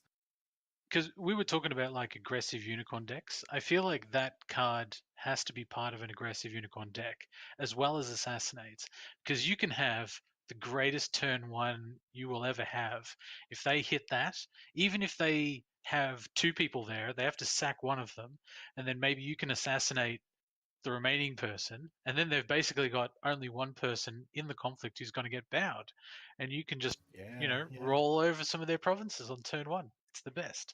Speaker 1: because we were talking about like aggressive unicorn decks. I feel like that card has to be part of an aggressive unicorn deck as well as assassinates because you can have the greatest turn one you will ever have. If they hit that, even if they have two people there, they have to sack one of them, and then maybe you can assassinate the remaining person, and then they've basically got only one person in the conflict who's going to get bowed, and you can just
Speaker 2: Yeah, yeah.
Speaker 1: roll over some of their provinces on turn one. It's the best.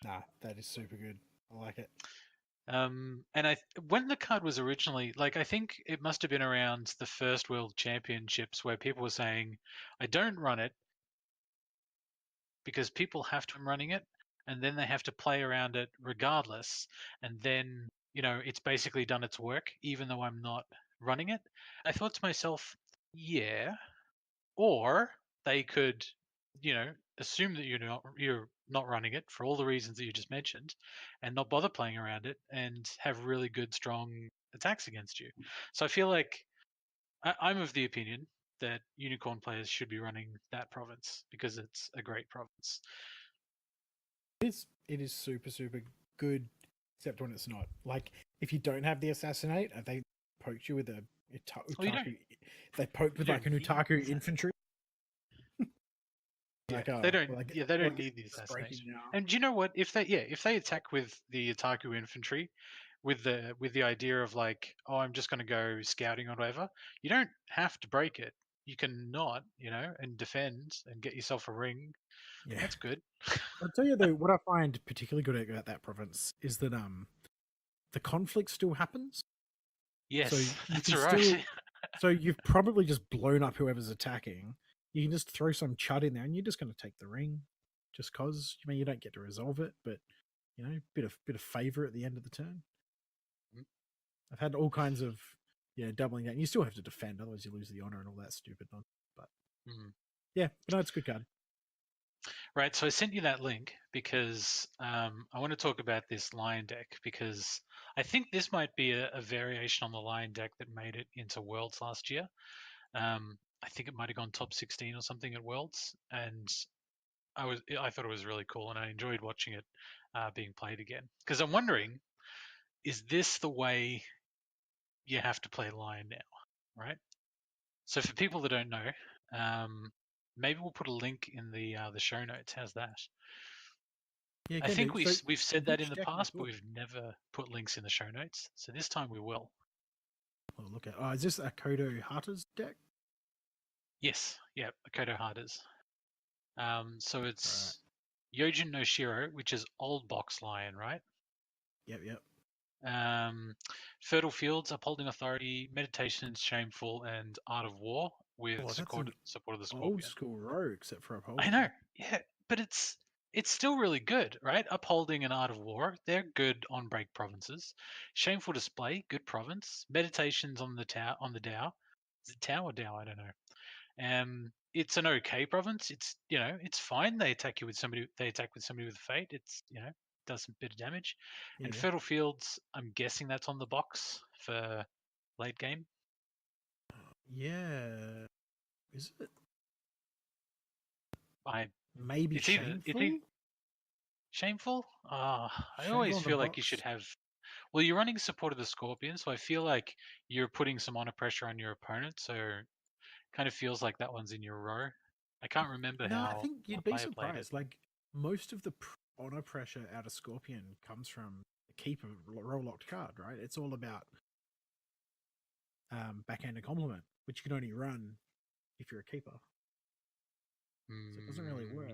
Speaker 2: Nah, that is super good. I like it.
Speaker 1: And when the card was originally like, I think it must have been around the first World Championships where people were saying, "I don't run it because people have to be running it, and then they have to play around it regardless, and then it's basically done its work, even though I'm not running it." I thought to myself, yeah, or they could, assume that you're not running it for all the reasons that you just mentioned, and not bother playing around it and have really good, strong attacks against you. So I feel like I'm of the opinion that unicorn players should be running that province because it's a great province.
Speaker 2: It is super super good, except when it's not. Like if you don't have the assassinate, and they poked you with a
Speaker 1: Well, you don't
Speaker 2: utaku, they poked
Speaker 1: you
Speaker 2: with like
Speaker 1: don't
Speaker 2: an
Speaker 1: need
Speaker 2: utaku
Speaker 1: the assassin.
Speaker 2: infantry,
Speaker 1: Yeah,
Speaker 2: like
Speaker 1: they don't.
Speaker 2: like
Speaker 1: Yeah, they don't
Speaker 2: like
Speaker 1: need the
Speaker 2: just breaking
Speaker 1: assassination.
Speaker 2: your arm.
Speaker 1: And do you know what? If they attack with the Otaku infantry, with the idea of like, oh, I'm just going to go scouting or whatever, you don't have to break it. You can not, and defend and get yourself a ring.
Speaker 2: Yeah,
Speaker 1: That's good.
Speaker 2: I'll tell you though, what I find particularly good about that province is that the conflict still happens. So
Speaker 1: Yes,
Speaker 2: you
Speaker 1: that's
Speaker 2: can
Speaker 1: right.
Speaker 2: still, so you've probably just blown up whoever's attacking. You can just throw some chud in there, and you're just going to take the ring, just cause. I mean, you don't get to resolve it, but bit of favor at the end of the turn. I've had all kinds of doubling down. You still have to defend, otherwise you lose the honor and all that stupid nonsense. But
Speaker 1: Mhm.
Speaker 2: yeah, but no, it's a good card.
Speaker 1: Right, so I sent you that link because I want to talk about this lion deck because I think this might be a variation on the lion deck that made it into Worlds last year. I think it might have gone top 16 or something at Worlds, and I thought it was really cool, and I enjoyed watching it being played again. Because I'm wondering, is this the way you have to play lion now, right? So for people that don't know, um, maybe we'll put a link in the show notes. How's that?
Speaker 2: Yeah,
Speaker 1: I
Speaker 2: can
Speaker 1: think
Speaker 2: do. So
Speaker 1: we've said that in
Speaker 2: which
Speaker 1: the
Speaker 2: deck was
Speaker 1: past, but
Speaker 2: what?
Speaker 1: we've never put links in the show notes. So this time we will.
Speaker 2: Well, look at. Oh, is this a Kodo Hata's deck?
Speaker 1: Yes, yeah, Akoto Harders. So
Speaker 2: All right.
Speaker 1: it's Yojin no Shiro, which is old box lion, right?
Speaker 2: Yep, yep.
Speaker 1: Fertile Fields, Upholding Authority, Meditation, Shameful, and Art of War with
Speaker 2: Oh, that's an
Speaker 1: support of the
Speaker 2: old
Speaker 1: Scorpion.
Speaker 2: school row, except for
Speaker 1: I know,
Speaker 2: upholding.
Speaker 1: yeah, but it's still really good, right? Upholding and Art of War, they're good on break provinces. Shameful Display, good province. Meditations on the Dow. Is it Tau or Dow? I don't know. It's an okay province. It's fine. They attack with somebody with fate. Does some bit of damage. And
Speaker 2: Yeah,
Speaker 1: Fertile Fields, I'm guessing that's on the box for late game.
Speaker 2: yeah. Is it
Speaker 1: I
Speaker 2: maybe
Speaker 1: it's either
Speaker 2: shameful?
Speaker 1: shameful. I
Speaker 2: Shameful
Speaker 1: always
Speaker 2: on the
Speaker 1: feel like you should
Speaker 2: box.
Speaker 1: have. Well, you're running support of the Scorpion, so I feel like you're putting some honor pressure on your opponent. So kind of feels like that one's in your row. I can't remember
Speaker 2: No, I
Speaker 1: how
Speaker 2: think
Speaker 1: a
Speaker 2: you'd be
Speaker 1: player played it.
Speaker 2: surprised. Like most of the honor pressure out of Scorpion comes from the keeper roll locked card, right? It's all about backhanded compliment, which you can only run if you're a keeper. So it doesn't really work.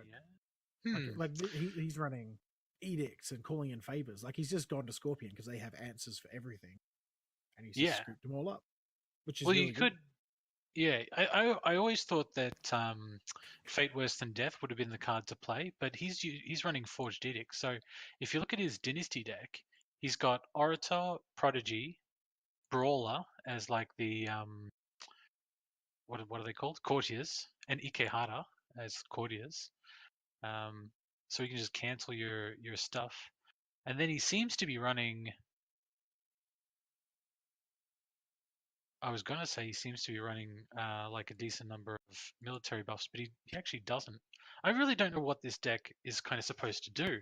Speaker 1: Yeah.
Speaker 2: Like
Speaker 1: Hmm.
Speaker 2: he's running edicts and calling in favors. Like he's just gone to Scorpion because they have answers for everything, and he's just
Speaker 1: Yeah.
Speaker 2: scooped them all up, which is
Speaker 1: Well, you
Speaker 2: really good.
Speaker 1: could. Yeah. I always thought that Fate Worse Than Death would have been the card to play, but he's running Forged Edict. So if you look at his Dynasty deck, he's got Orator, Prodigy, Brawler as like the what are they called? Courtiers, and Ikehara as courtiers. Um, so you can just cancel your stuff. And then he seems to be running. I was gonna say he seems to be running like a decent number of military buffs, but he actually doesn't. I really don't know what this deck is kind of supposed to do,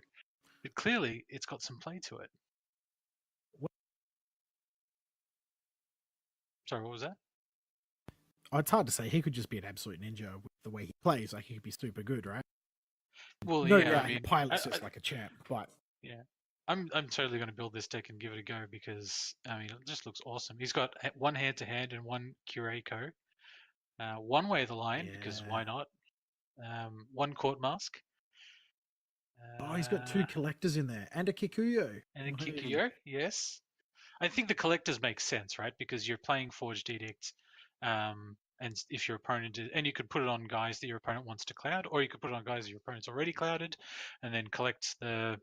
Speaker 1: but clearly it's got some play to it. Sorry, what was that?
Speaker 2: Oh, it's hard to say. He could just be an absolute ninja with the way he plays. Like he could be super good, right?
Speaker 1: Well,
Speaker 2: No
Speaker 1: yeah, I
Speaker 2: doubt he
Speaker 1: mean,
Speaker 2: pilots this like a champ, but
Speaker 1: yeah, I'm totally gonna build this deck and give it a go because I mean it just looks awesome. He's got one hand to hand and one Cureko, one way of the line because
Speaker 2: yeah.
Speaker 1: why not? One court mask,
Speaker 2: Oh, he's got two
Speaker 1: uh,
Speaker 2: collectors in there and a Kikuyo.
Speaker 1: and a
Speaker 2: Hey.
Speaker 1: Kikuyo, yes. I think the collectors make sense, right? Because you're playing Forged Edict, and if your opponent and you could put it on guys that your opponent wants to cloud, or you could put it on guys that your opponent's already clouded, and then collect the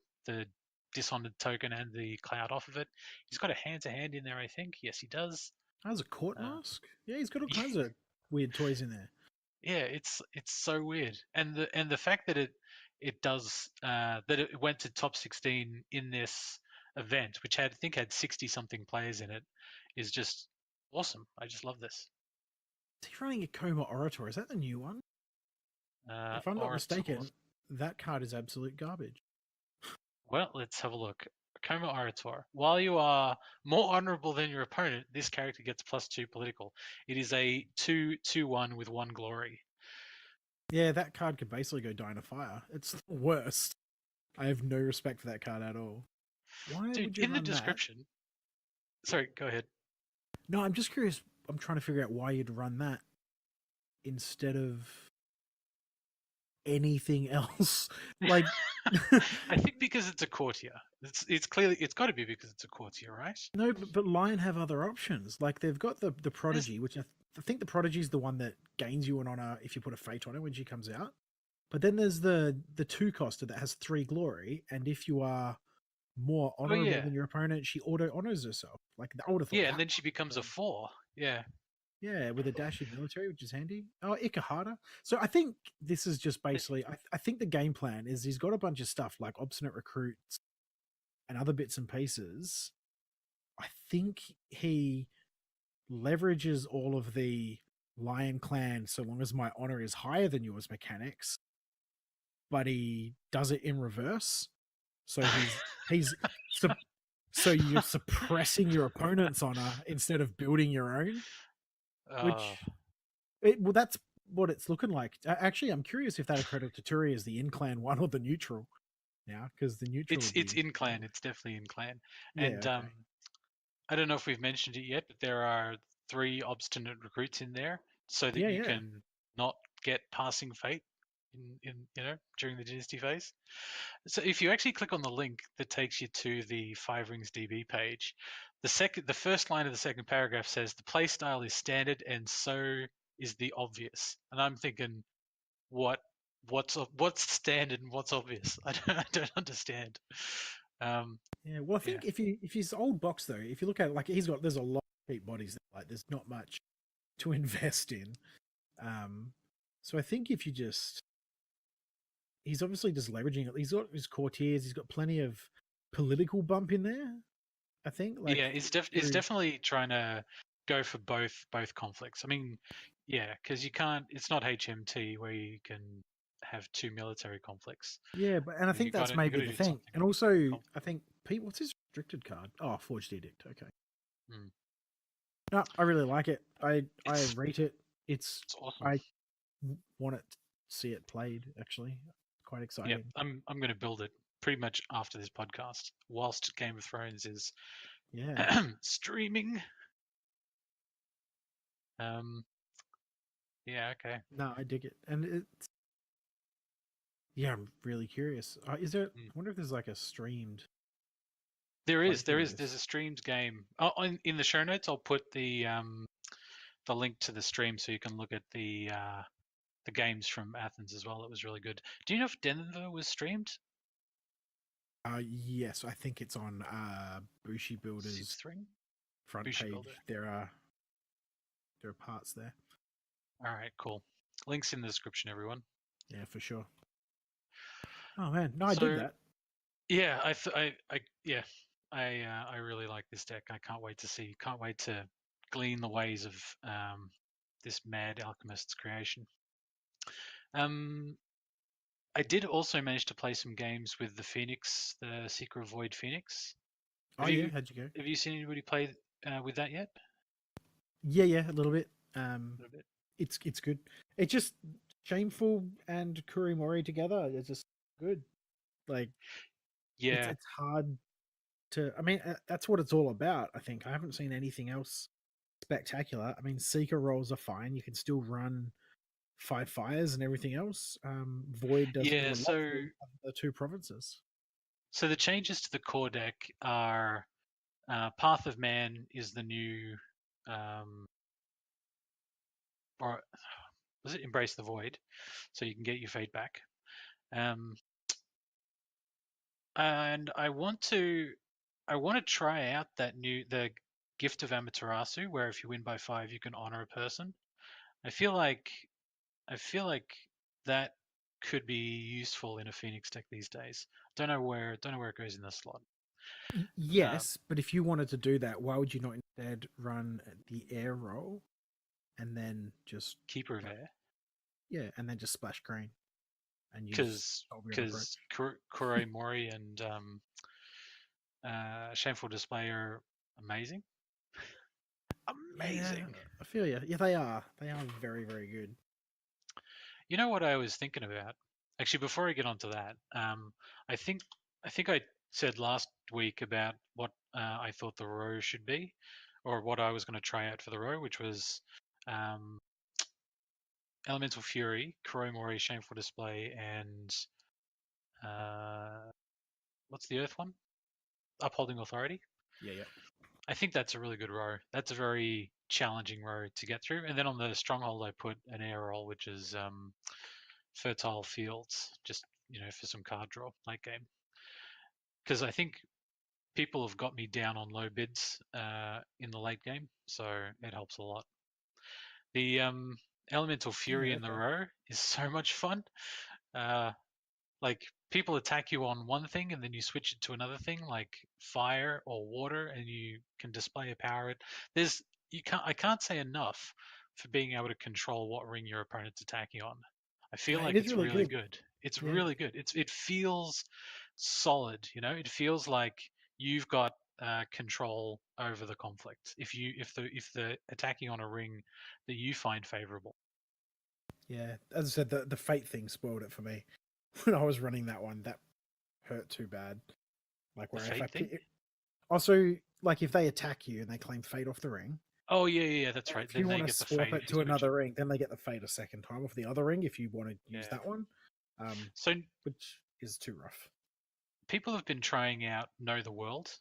Speaker 1: dishonored token and the cloud off of it. He's got a hand to hand in there, I think. Yes, he does.
Speaker 2: How's a court
Speaker 1: Uh,
Speaker 2: mask? Yeah, he's got all kinds of weird toys in there.
Speaker 1: yeah, it's so weird, and the fact that it does that it went to top 16 in this event, which had I think had 60 something players in it, is just awesome. I just love this.
Speaker 2: Is he running a Coma Orator? Is that the new one? If I'm not
Speaker 1: Orator.
Speaker 2: mistaken, that card is absolute garbage.
Speaker 1: Well, let's have a look. Coma Orator. While you are more honorable than your opponent, this character gets +2 political. It is a 2/2/1 with 1 glory.
Speaker 2: Yeah, that card could basically go Dine of Fire. It's the worst. I have no respect for that card at all. Why
Speaker 1: Dude,
Speaker 2: would you
Speaker 1: in the
Speaker 2: run that?
Speaker 1: description. Sorry, go ahead.
Speaker 2: No, I'm just curious. I'm trying to figure out why you'd run that instead of anything else. Like,
Speaker 1: I think because it's a courtier. It's clearly it's got to be because it's a courtier, right?
Speaker 2: no, but Lion have other options. Like they've got the
Speaker 1: There's,
Speaker 2: Prodigy, which I think the Prodigy is the one that gains you an honor if you put a fate on it when she comes out. But then there's the two coster that has 3 glory, and if you are more
Speaker 1: oh
Speaker 2: honorable
Speaker 1: yeah,
Speaker 2: than your opponent, she auto honors herself. Like I would have thought
Speaker 1: yeah, and
Speaker 2: that.
Speaker 1: then she becomes a 4. Yeah,
Speaker 2: Yeah, with a dash in military, which is handy. Oh, Ikahara. So I think this is just basically. I think the game plan is he's got a bunch of stuff like obstinate recruits and other bits and pieces. I think he leverages all of the Lion Clan so long as my honor is higher than yours mechanics, but he does it in reverse. So he's sup- so you're suppressing your opponent's honor instead of building your own,
Speaker 1: uh,
Speaker 2: which well that's what it's looking like. Actually, I'm curious if that accredited Turi is the in clan one or the neutral now, because the neutral would
Speaker 1: it's
Speaker 2: be
Speaker 1: in clan. It's definitely in clan,
Speaker 2: yeah,
Speaker 1: and
Speaker 2: okay.
Speaker 1: I don't know if we've mentioned it yet, but there are 3 obstinate recruits in there, so that
Speaker 2: Yeah,
Speaker 1: you
Speaker 2: yeah.
Speaker 1: can not get passing fate in during the dynasty phase. So if you actually click on the link that takes you to the Five Rings DB page, the first line of the second paragraph says the playstyle is standard and so is the obvious. And I'm thinking, what what's standard and what's obvious? I don't understand. Um,
Speaker 2: Yeah, well, I
Speaker 1: yeah,
Speaker 2: think if his old box though, if you look at it, like there's a lot of cheap bodies there, like there's not much to invest in. Um, so I think if you just he's obviously just leveraging it. He's got his courtiers. He's got plenty of political bump in there. I think
Speaker 1: yeah,
Speaker 2: like
Speaker 1: it's
Speaker 2: through
Speaker 1: definitely trying to go for both conflicts. I mean, yeah, because you can't. It's not HMT where you can have 2 military conflicts.
Speaker 2: yeah, but and I think that's
Speaker 1: You got
Speaker 2: maybe
Speaker 1: to
Speaker 2: the
Speaker 1: do
Speaker 2: thing.
Speaker 1: something
Speaker 2: And
Speaker 1: with
Speaker 2: also
Speaker 1: conflict.
Speaker 2: I think Pete, what's his restricted card? Oh, Forged Edict. Okay.
Speaker 1: Mm.
Speaker 2: No, I really like it. I
Speaker 1: It's
Speaker 2: rate it. It's
Speaker 1: it's awesome.
Speaker 2: I want to see it played. Actually, quite
Speaker 1: Yeah,
Speaker 2: exciting.
Speaker 1: I'm going to build it pretty much after this podcast, whilst Game of Thrones is
Speaker 2: Yeah.
Speaker 1: streaming. Um, yeah, okay.
Speaker 2: No, I dig it, and it's yeah. I'm really curious. Is there?
Speaker 1: Mm.
Speaker 2: I wonder if there's like a streamed
Speaker 1: There
Speaker 2: playthrough of
Speaker 1: is, there's
Speaker 2: this.
Speaker 1: a streamed game. Oh, in the show notes, I'll put the link to the stream so you can look at the games from Athens as well. It was really good. Do you know if Denver was streamed?
Speaker 2: Yes, I think it's on Bushi
Speaker 1: Civ
Speaker 2: Builder's
Speaker 1: 3?
Speaker 2: front
Speaker 1: Bushi Builder.
Speaker 2: page. There are parts there.
Speaker 1: All right, cool. Links in the description, everyone.
Speaker 2: Yeah, for sure. Oh man, no, I dig
Speaker 1: So
Speaker 2: that.
Speaker 1: yeah, yeah, I really like this deck. I can't wait to see. Can't wait to glean the ways of this mad alchemist's creation. Um, I did also manage to play some games with the Phoenix, the Seeker of Void Phoenix.
Speaker 2: Oh yeah, how'd you go?
Speaker 1: Have you seen anybody play with that yet?
Speaker 2: Yeah, yeah, a little bit.
Speaker 1: A little bit.
Speaker 2: It's good. It's just Shameful and Kurimori together. It's just good. Like
Speaker 1: Yeah,
Speaker 2: it's hard to. I mean, that's what it's all about. I think I haven't seen anything else spectacular. I mean, Seeker rolls are fine. You can still run Five Fires and everything else. Void doesn't do
Speaker 1: yeah.
Speaker 2: a lot for the two provinces.
Speaker 1: So the changes to the core deck are Path of Man is the new, um, or was it Embrace the Void, so you can get your fate back. Um, and I want to try out the Gift of Amaterasu, where if you win by 5, you can honor a person. I feel like I feel like that. could be useful in a Phoenix deck these days. Don't know where it goes in the slot. Um,
Speaker 2: Yes, but if you wanted to do that, why would you not instead run the air roll and then just
Speaker 1: Keeper of
Speaker 2: like
Speaker 1: Air,
Speaker 2: yeah, and then just splash green and use
Speaker 1: because
Speaker 2: Solbrian
Speaker 1: because
Speaker 2: approach?
Speaker 1: Kure Mori and Shameful Display are amazing,
Speaker 2: Yeah,
Speaker 1: amazing.
Speaker 2: I feel you. Yeah, they are. They are very, very good.
Speaker 1: You know what I was thinking about? Actually, before I get onto that, I think I said last week about what I thought the row should be, or what I was going to try out for the row, which was um, Elemental Fury, Kuromori, Shameful Display, and uh, what's the Earth one? Upholding Authority.
Speaker 2: Yeah, yeah,
Speaker 1: I think that's a really good row. That's a very challenging row to get through. And then on the Stronghold, I put an air roll, which is Fertile Fields, just for some card draw late game. Because I think people have got me down on low bids in the late game, so it helps a lot. The Elemental Fury
Speaker 2: yeah.
Speaker 1: in the
Speaker 2: Okay.
Speaker 1: row is so much fun. Uh, like people attack you on one thing and then you switch it to another thing, like fire or water, and you can display a power. There's you can't I can't say enough for being able to control what ring your opponent's attacking on. I feel
Speaker 2: It
Speaker 1: like
Speaker 2: is
Speaker 1: it's
Speaker 2: really
Speaker 1: really
Speaker 2: good.
Speaker 1: good. It's
Speaker 2: Yeah.
Speaker 1: really good. It feels solid. It feels like you've got control over the conflict. If the attacking on a ring that you find favorable.
Speaker 2: Yeah, as I said, the fate thing spoiled it for me when I was running that one. That hurt too bad. Like
Speaker 1: The
Speaker 2: where if I
Speaker 1: fate thing.
Speaker 2: also like if they attack you and they claim fate off the ring,
Speaker 1: Oh yeah, that's right.
Speaker 2: if
Speaker 1: Then
Speaker 2: you
Speaker 1: they
Speaker 2: want to
Speaker 1: get the
Speaker 2: swap
Speaker 1: fate
Speaker 2: it
Speaker 1: if you
Speaker 2: to
Speaker 1: switch it.
Speaker 2: another ring, then they get the fate a second time off the other ring if you want to use
Speaker 1: Yeah.
Speaker 2: that one, um,
Speaker 1: So
Speaker 2: which is too rough.
Speaker 1: people have been trying out Know the World.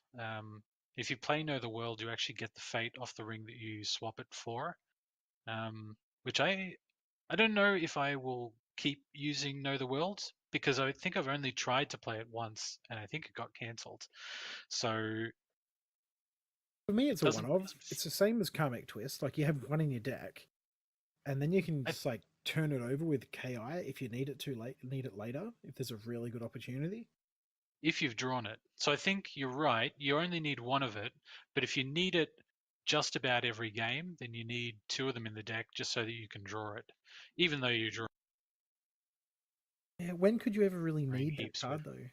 Speaker 1: If you play Know the World, you actually get the fate off the ring that you swap it for. Which I don't know if I will keep using Know the World because I think I've only tried to play it once and I think it got cancelled. So
Speaker 2: For me,
Speaker 1: it
Speaker 2: it's a one
Speaker 1: doesn't.
Speaker 2: of. It's the same as Karmic Twist. Like you have one in your deck, and then you can
Speaker 1: I,
Speaker 2: just like turn it over with KI if you need it too late, need it later if there's a really good opportunity.
Speaker 1: if you've drawn it. So I think you're right. You only need one of it, but if you need it just about every game, then you need two of them in the deck just so that you can draw it, even though you're
Speaker 2: Yeah, when could you ever really
Speaker 1: drawing
Speaker 2: need that
Speaker 1: heaps with.
Speaker 2: card though?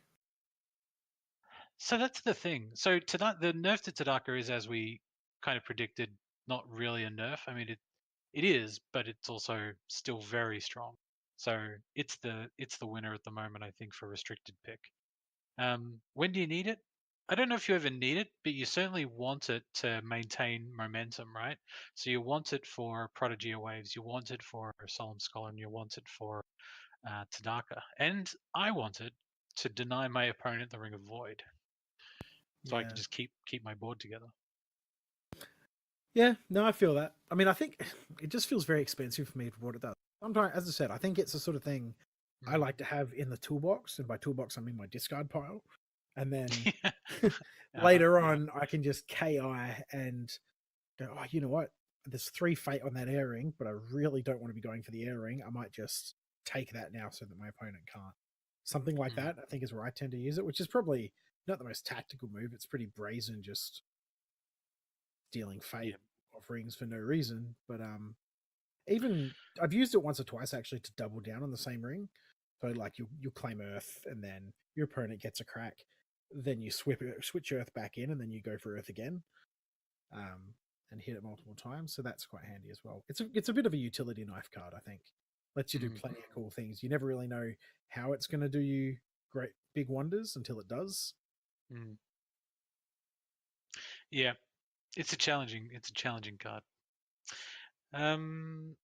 Speaker 1: So that's the thing. So the nerf to Tadaka is, as we kind of predicted, not really a nerf. I mean, it is, but it's also still very strong. So it's the winner at the moment, I think, for restricted pick. When do you need it? I don't know if you ever need it, but you certainly want it to maintain momentum, right? So you want it for Prodigia Waves, you want it for Solemn Scholar, and you want it for Tadaka. And I want it to deny my opponent the Ring of Void, so I can
Speaker 2: Yeah.
Speaker 1: just keep my board together.
Speaker 2: Yeah, no, I feel that. I mean, I think it just feels very expensive for me for what it does. Sometimes, as I said, I think it's the sort of thing I
Speaker 1: Mm.
Speaker 2: like to have in the toolbox, and by toolbox I mean my discard pile. And then later
Speaker 1: Yeah.
Speaker 2: on, I can just KI and go, oh, you know what? There's 3 fate on that air ring, but I really don't want to be going for the air ring. I might just take that now so that my opponent can't. Something like
Speaker 1: Mm.
Speaker 2: that, I think, is where I tend to use it, which is probably not the most tactical move. It's pretty brazen, just stealing
Speaker 1: Yeah.
Speaker 2: fate off rings for no reason. But even I've used it once or twice actually to double down on the same ring. So like you claim Earth and then your opponent gets a crack, then you switch Earth back in and then you go for Earth again, um, and hit it multiple times. So that's quite handy as well. It's a bit of a utility knife card, I think. Lets you do
Speaker 1: Mm.
Speaker 2: plenty of cool things. You never really know how it's going to do you great big wonders until it does.
Speaker 1: Mm. Yeah. It's a challenging card. Um,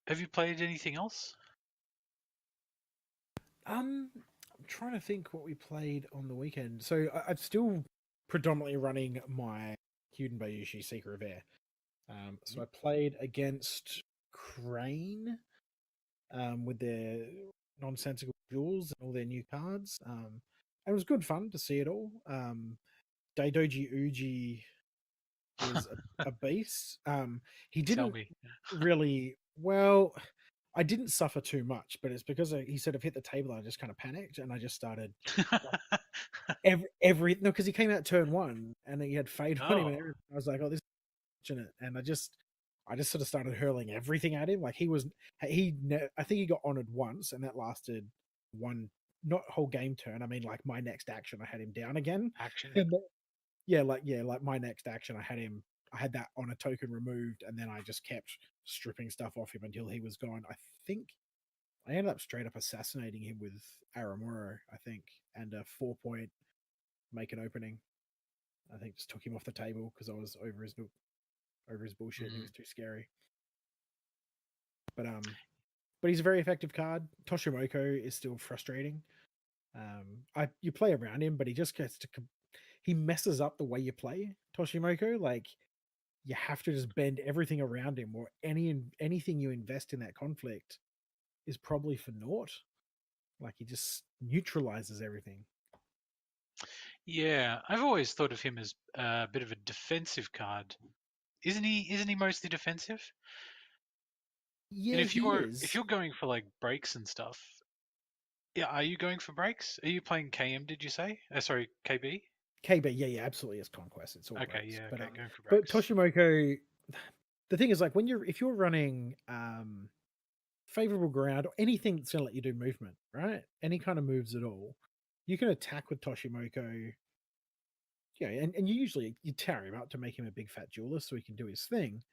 Speaker 1: have you played anything else?
Speaker 2: I'm trying to think what we played on the weekend. So I'm still predominantly running my Kyuden Bayushi Seeker of Air. So
Speaker 1: Mhm.
Speaker 2: I played against Crane with their nonsensical jewels and all their new cards. It was good fun to see it all. Daidoji Uji is a beast. He
Speaker 1: Tell
Speaker 2: didn't
Speaker 1: me.
Speaker 2: really well. I didn't suffer too much, but it's because he sort of hit the table. And I just kind of panicked, and I just started like, every no, because he came out turn one, and he had fade on him, and
Speaker 1: Oh,
Speaker 2: everything. I was like, "Oh, this is it," and I just sort of started hurling everything at him. Like I think he got honored once, and that lasted one, not whole game turn. I mean, like my next action, I had him down again,
Speaker 1: action.
Speaker 2: and like my next action, I had that on a token removed, and then I just kept stripping stuff off him until he was gone. I think I ended up straight up assassinating him with Aramuro, I think, and a 4 point make an opening. I think just took him off the table because I was over his bullshit and he
Speaker 1: Mm.
Speaker 2: was too scary. But but he's a very effective card. Toshimoko is still frustrating. I you play around him, but he just gets to he messes up the way you play Toshimoko. Like you have to just bend everything around him, or anything you invest in that conflict is probably for naught. Like he just neutralizes everything.
Speaker 1: Yeah, I've always thought of him as a bit of a defensive card. Isn't he? Isn't he mostly defensive? And
Speaker 2: Yeah,
Speaker 1: if
Speaker 2: he
Speaker 1: you're
Speaker 2: is.
Speaker 1: going for like breaks and stuff, yeah, are you going for breaks? Are you playing KM? Did you say? Sorry, KB.
Speaker 2: KB, yeah, absolutely. It's conquest. It's all
Speaker 1: Okay,
Speaker 2: breaks.
Speaker 1: yeah, okay, going for
Speaker 2: But
Speaker 1: breaks.
Speaker 2: Toshimoko, the thing is, like if you're running favorable ground or anything that's going to let you do movement, right? Any kind of moves at all, you can attack with Toshimoko. Yeah, and you tear him up to make him a big fat duelist so he can do his thing.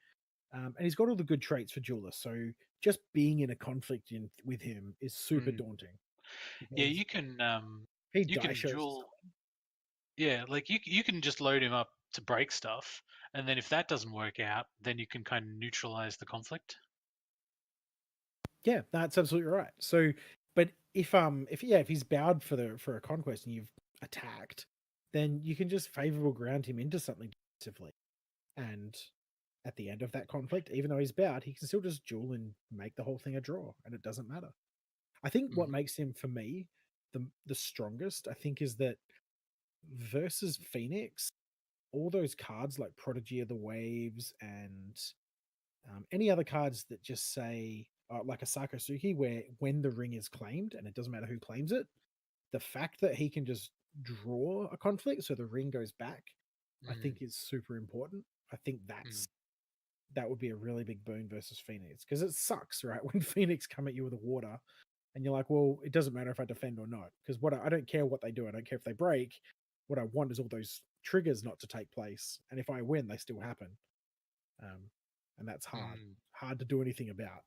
Speaker 2: And he's got all the good traits for duelist. So just being in a conflict with him is super
Speaker 1: Mm.
Speaker 2: daunting
Speaker 1: Yeah,
Speaker 2: because he
Speaker 1: you
Speaker 2: die
Speaker 1: can
Speaker 2: shows
Speaker 1: duel. Yeah, like you can just load him up to break stuff, and then if that doesn't work out, then you can kind of neutralize the conflict.
Speaker 2: Yeah, that's absolutely right. So, but if he's bowed for a conquest and you've attacked, then you can just favorable ground him into something defensively. And at the end of that conflict, even though he's bowed, he can still just duel and make the whole thing a draw, and it doesn't matter. I think what
Speaker 1: Hmm.
Speaker 2: makes him for me the strongest, I think, is that versus Phoenix, all those cards like Prodigy of the Waves and any other cards that just say, like a Sakosuki, where when the ring is claimed, and it doesn't matter who claims it, the fact that he can just draw a conflict so the ring goes back, I
Speaker 1: Mm,
Speaker 2: think is super important. I think
Speaker 1: mm,
Speaker 2: that would be a really big boon versus Phoenix because it sucks, right? When Phoenix come at you with a water and you're like, well, it doesn't matter if I defend or not because I don't care what they do. I don't care if they break. What I want is all those triggers not to take place. And if I win, they still happen. Um, and that's
Speaker 1: mm.
Speaker 2: hard to do anything about.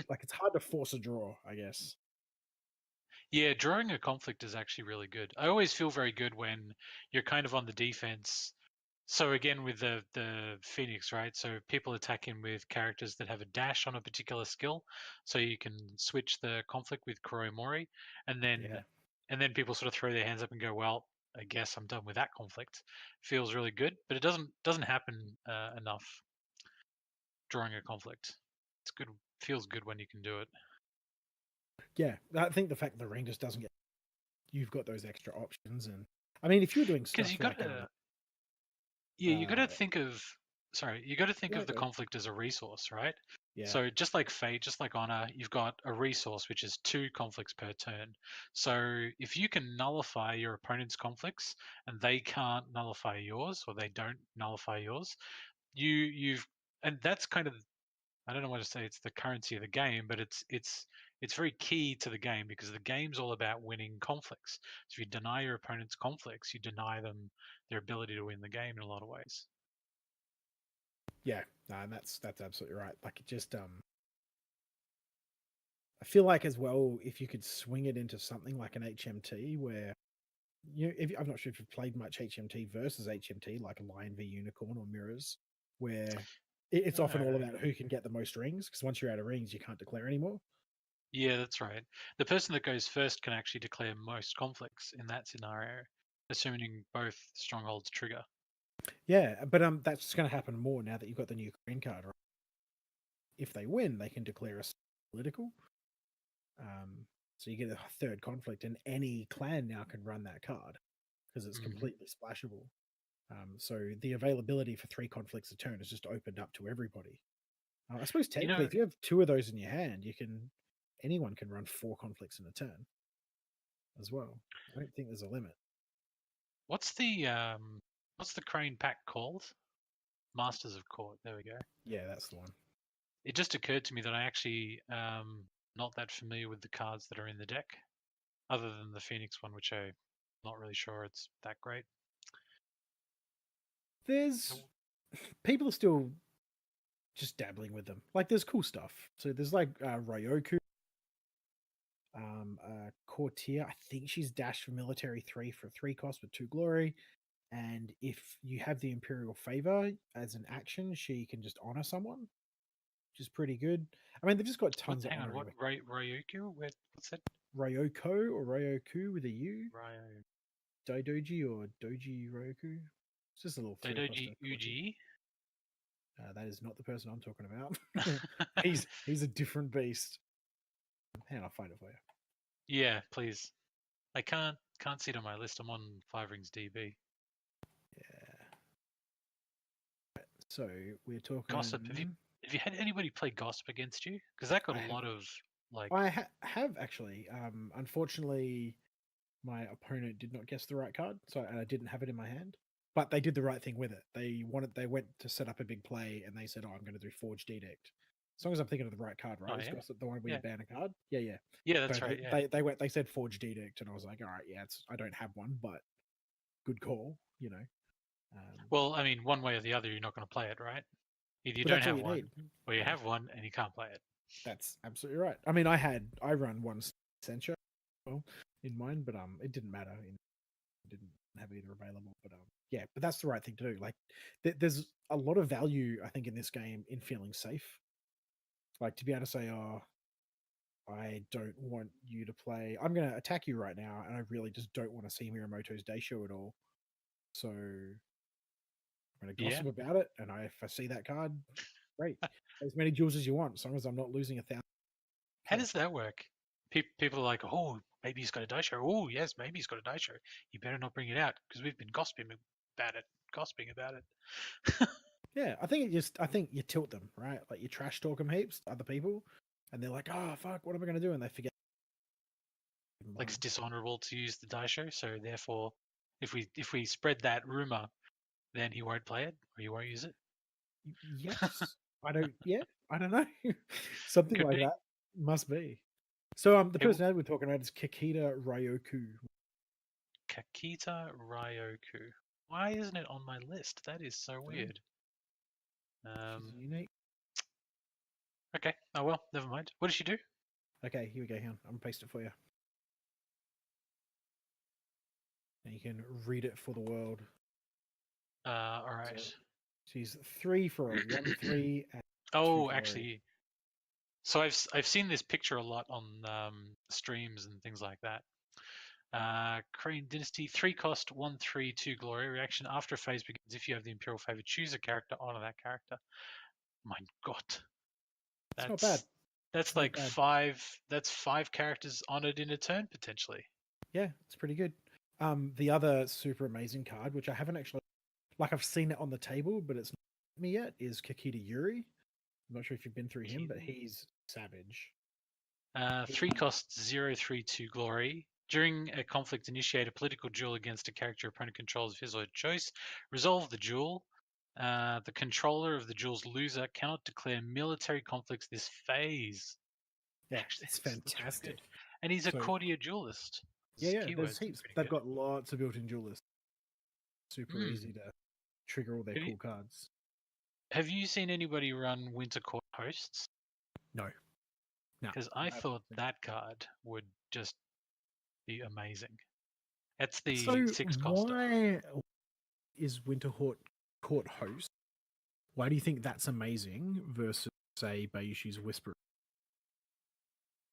Speaker 2: Like it's hard to force a draw, I guess.
Speaker 1: Yeah, drawing a conflict is actually really good. I always feel very good when you're kind of on the defense. So again, with the Phoenix, right? So people attack him with characters that have a dash on a particular skill, so you can switch the conflict with Kuromori, and then
Speaker 2: Yeah.
Speaker 1: people sort of throw their hands up and go, "Well, I guess I'm done with that conflict." Feels really good, but it doesn't happen enough drawing a conflict. It's good, feels good when you can do it
Speaker 2: Yeah. I think the fact the ring just doesn't get you've got those extra options and I mean if you're doing
Speaker 1: because
Speaker 2: stuff like
Speaker 1: you got to think of you got to think
Speaker 2: yeah,
Speaker 1: of the
Speaker 2: go.
Speaker 1: conflict as a resource, right?
Speaker 2: Yeah.
Speaker 1: So just like Fate, just like Honor, you've got a resource which is two conflicts per turn. So if you can nullify your opponent's conflicts and they can't nullify yours or they don't nullify yours, you've and that's kind of I don't know what to say. It's the currency of the game, but it's very key to the game because the game's all about winning conflicts. So if you deny your opponent's conflicts, you deny them their ability to win the game in a lot of ways.
Speaker 2: Yeah. No, and that's absolutely right. Like it just I feel like as well if you could swing it into something like an HMT where I'm not sure if you've played much HMT versus HMT like Lion v Unicorn or Mirrors, where it's often all
Speaker 1: No.
Speaker 2: about who can get the most rings because once you're out of rings, you can't declare anymore.
Speaker 1: Yeah, that's right. The person that goes first can actually declare most conflicts in that scenario, assuming both strongholds trigger.
Speaker 2: Yeah, but that's going to happen more now that you've got the new green card. Right? If they win, they can declare a political. So you get a third conflict, and any clan now can run that card because it's
Speaker 1: Hmm.
Speaker 2: completely splashable. So the availability for three conflicts a turn is just opened up to everybody. I suppose
Speaker 1: You
Speaker 2: technically,
Speaker 1: know,
Speaker 2: if you have two of those in your hand, you can anyone can run four conflicts in a turn as well. I don't think there's a limit.
Speaker 1: what's the Crane pack called? Masters of Court. There we go.
Speaker 2: Yeah, that's the one.
Speaker 1: It just occurred to me that I actually not that familiar with the cards that are in the deck, other than the Phoenix one, which I'm not really sure it's that great.
Speaker 2: There's people are still just dabbling with them. Like there's cool stuff. So there's like Ryoku, Courtier. I think she's dash for military 3 for 3 cost with 2 glory. And if you have the Imperial Favor as an action, she can just honor someone, which is pretty good. I mean, they've just got
Speaker 1: What?
Speaker 2: tons of
Speaker 1: Hang on.
Speaker 2: honoring.
Speaker 1: What? Ryukyu? What's that?
Speaker 2: Ryoko or Ryoku with a U?
Speaker 1: Ryo.
Speaker 2: Dodoji or Doji Ryoku? It's just a little 3 cost
Speaker 1: Dodoji
Speaker 2: Courtier.
Speaker 1: Uji.
Speaker 2: That is not the person I'm talking about. he's a different beast. Hang on, I'll find it for you.
Speaker 1: Yeah, please. I can't see it on my list. I'm on Five Rings DB.
Speaker 2: Yeah. So we're
Speaker 1: Gossip. Have you
Speaker 2: talking.
Speaker 1: have you had anybody play Gossip against you? Because that got
Speaker 2: I
Speaker 1: a
Speaker 2: have
Speaker 1: lot of like.
Speaker 2: have actually. Unfortunately, my opponent did not guess the right card, so and I didn't have it in my hand. But they did the right thing with it. They went to set up a big play, and they said, "Oh, I'm going to do Forged Edict." As long as I'm thinking of the right card, right?
Speaker 1: Oh
Speaker 2: It's
Speaker 1: yeah,
Speaker 2: got the one where you
Speaker 1: yeah,
Speaker 2: ban a card. Yeah, yeah.
Speaker 1: yeah.
Speaker 2: So
Speaker 1: That's right. Yeah.
Speaker 2: they said Forged Edict, and I was like, "All right, yeah, I don't have one, but good call."
Speaker 1: Well, I mean, one way or the other, you're not going to play it, right? Either you
Speaker 2: But
Speaker 1: don't
Speaker 2: that's all
Speaker 1: have
Speaker 2: you need.
Speaker 1: one, or you
Speaker 2: Yeah,
Speaker 1: have one and you can't play it.
Speaker 2: that's absolutely right. I mean, I run one Sencha in mine, but it didn't matter. Didn't have either available, but yeah, but that's the right thing to do. Like, there's a lot of value I think in this game in feeling safe. Like to be able to say, "Oh, I don't want you to play. I'm going to attack you right now, and I really just don't want to see Miyamoto's Daisho at all. So I'm going to
Speaker 1: Yeah.
Speaker 2: gossip about it, and if I see that card, great. As many jewels as you want, as long as I'm not losing 1,000
Speaker 1: How
Speaker 2: first."
Speaker 1: does that work? People are like, oh, maybe he's got a die show. Oh, yes, maybe he's got a die show. You better not bring it out because we've been gossiping about it.
Speaker 2: Yeah, I think you tilt them, right? Like you trash talk them heaps to other people, and they're like, "Oh fuck, what am I going to do?" And they forget them
Speaker 1: Like it's
Speaker 2: behind.
Speaker 1: dishonorable to use the die show, so therefore, if we spread that rumor, then he won't play it or he won't use it.
Speaker 2: Yes, I don't. Yeah, I don't know. Something
Speaker 1: Could
Speaker 2: like
Speaker 1: be.
Speaker 2: that must be. So the
Speaker 1: It,
Speaker 2: personality we're talking about is Kikita Ryoku.
Speaker 1: Kakita Ryoku. Why isn't it on my list? That is so
Speaker 2: So
Speaker 1: weird.
Speaker 2: she's
Speaker 1: Um,
Speaker 2: unique.
Speaker 1: okay. Oh well, never mind. What does she do?
Speaker 2: Okay, here we go. Here, I'm gonna paste it for you, and you can read it for the world.
Speaker 1: All
Speaker 2: So
Speaker 1: right.
Speaker 2: she's 3 for a 1/3 and 2
Speaker 1: Oh,
Speaker 2: glory.
Speaker 1: actually, so I've seen this picture a lot on streams and things like that. Korean Dynasty, 3 cost, 1/3, 2 glory. Reaction after a phase begins. If you have the Imperial favor, choose a character, honor that character. My God,
Speaker 2: It's not bad.
Speaker 1: that's that's
Speaker 2: It's not
Speaker 1: like
Speaker 2: bad.
Speaker 1: five characters honored in a turn potentially.
Speaker 2: Yeah, it's pretty good. The other super amazing card, which I haven't actually like, I've seen it on the table, but it's not me yet, is Kakita Yuri. I'm not sure if you've been through him, but he's savage.
Speaker 1: 3
Speaker 2: He,
Speaker 1: cost, 0/3, 2 glory. During a conflict, initiate a political duel against a character your opponent controls of his or her choice. Resolve the duel. The controller of the duel's loser cannot declare military conflicts this phase.
Speaker 2: yeah,
Speaker 1: Actually,
Speaker 2: it's
Speaker 1: looks really good.
Speaker 2: fantastic.
Speaker 1: And he's a
Speaker 2: So
Speaker 1: courtier duelist.
Speaker 2: yeah,
Speaker 1: His
Speaker 2: yeah, there's
Speaker 1: keywords are
Speaker 2: heaps.
Speaker 1: pretty
Speaker 2: They've
Speaker 1: good.
Speaker 2: got lots of built-in duelists. Super
Speaker 1: Hmm.
Speaker 2: easy to trigger all their
Speaker 1: Have you
Speaker 2: cool cards.
Speaker 1: have you seen anybody run Winter Court Hosts?
Speaker 2: No, no.
Speaker 1: Because I thought that card would just be amazing. That's the
Speaker 2: So
Speaker 1: 6 coster.
Speaker 2: why is Court host? Why do you think that's amazing versus say Bayushi's Whisper?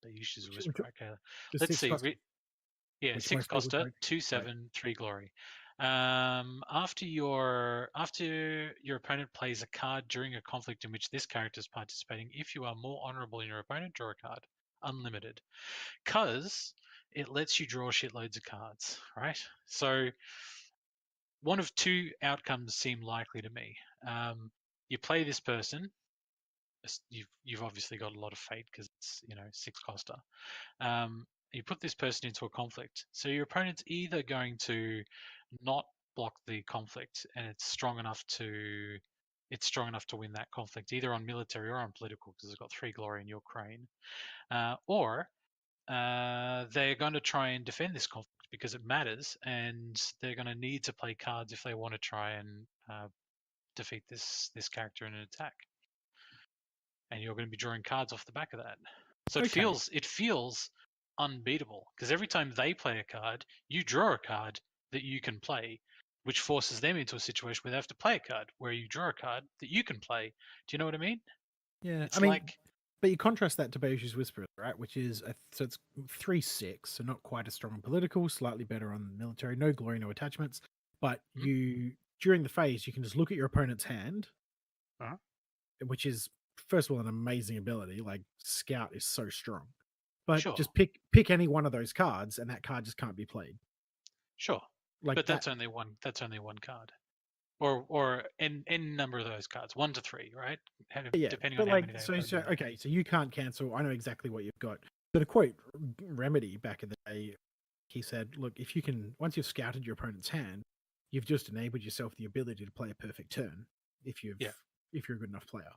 Speaker 1: The uses
Speaker 2: Which
Speaker 1: whisper. Okay,
Speaker 2: the
Speaker 1: let's
Speaker 2: six
Speaker 1: see.
Speaker 2: cost,
Speaker 1: Yeah,
Speaker 2: which
Speaker 1: 6
Speaker 2: most people
Speaker 1: coster,
Speaker 2: don't.
Speaker 1: two
Speaker 2: Right.
Speaker 1: seven, 3 glory. After your opponent plays a card during a conflict in which this character is participating, if you are more honorable than your opponent, draw a card. Unlimited. Because it lets you draw shitloads of cards, right? So one of two outcomes seem likely to me. You play this person, you've obviously got a lot of fate because it's, you know, six coster. You put this person into a conflict, so your opponent's either going to not block the conflict, and it's strong enough to win that conflict, either on military or on political, because it's got three glory in Ukraine, or they're going to try and defend this conflict because it matters, and they're going to need to play cards if they want to try and defeat this character in an attack. And you're going to be drawing cards off the back of that. So
Speaker 2: Okay.
Speaker 1: it feels unbeatable because every time they play a card, you draw a card that you can play, which forces them into a situation where they have to play a card where you draw a card that you can play. Do you know what I mean?
Speaker 2: Yeah, I
Speaker 1: It's
Speaker 2: mean,
Speaker 1: like,
Speaker 2: but you contrast that to Beju's Whisperers, right? Which is so it's 3/6, so not quite as strong on political, slightly better on military, no glory, no attachments. But
Speaker 1: hmm,
Speaker 2: you during the phase, you can just look at your opponent's hand,
Speaker 1: uh,
Speaker 2: which is first of all an amazing ability. Like Scout is so strong, but
Speaker 1: sure,
Speaker 2: just pick any one of those cards, and that card just can't be played.
Speaker 1: sure,
Speaker 2: Like
Speaker 1: but
Speaker 2: that.
Speaker 1: that's only one card, or n number of those cards, 1 to 3, right?
Speaker 2: Yeah,
Speaker 1: Depending on
Speaker 2: but
Speaker 1: how
Speaker 2: like
Speaker 1: many they
Speaker 2: so
Speaker 1: opponent
Speaker 2: so
Speaker 1: have.
Speaker 2: okay, so you can't cancel. I know exactly what you've got. So to quote Remedy back in the day, he said, "Look, if you can, once you've scouted your opponent's hand, you've just enabled yourself the ability to play a perfect turn. If you've
Speaker 1: Yeah.
Speaker 2: if you're a good enough player,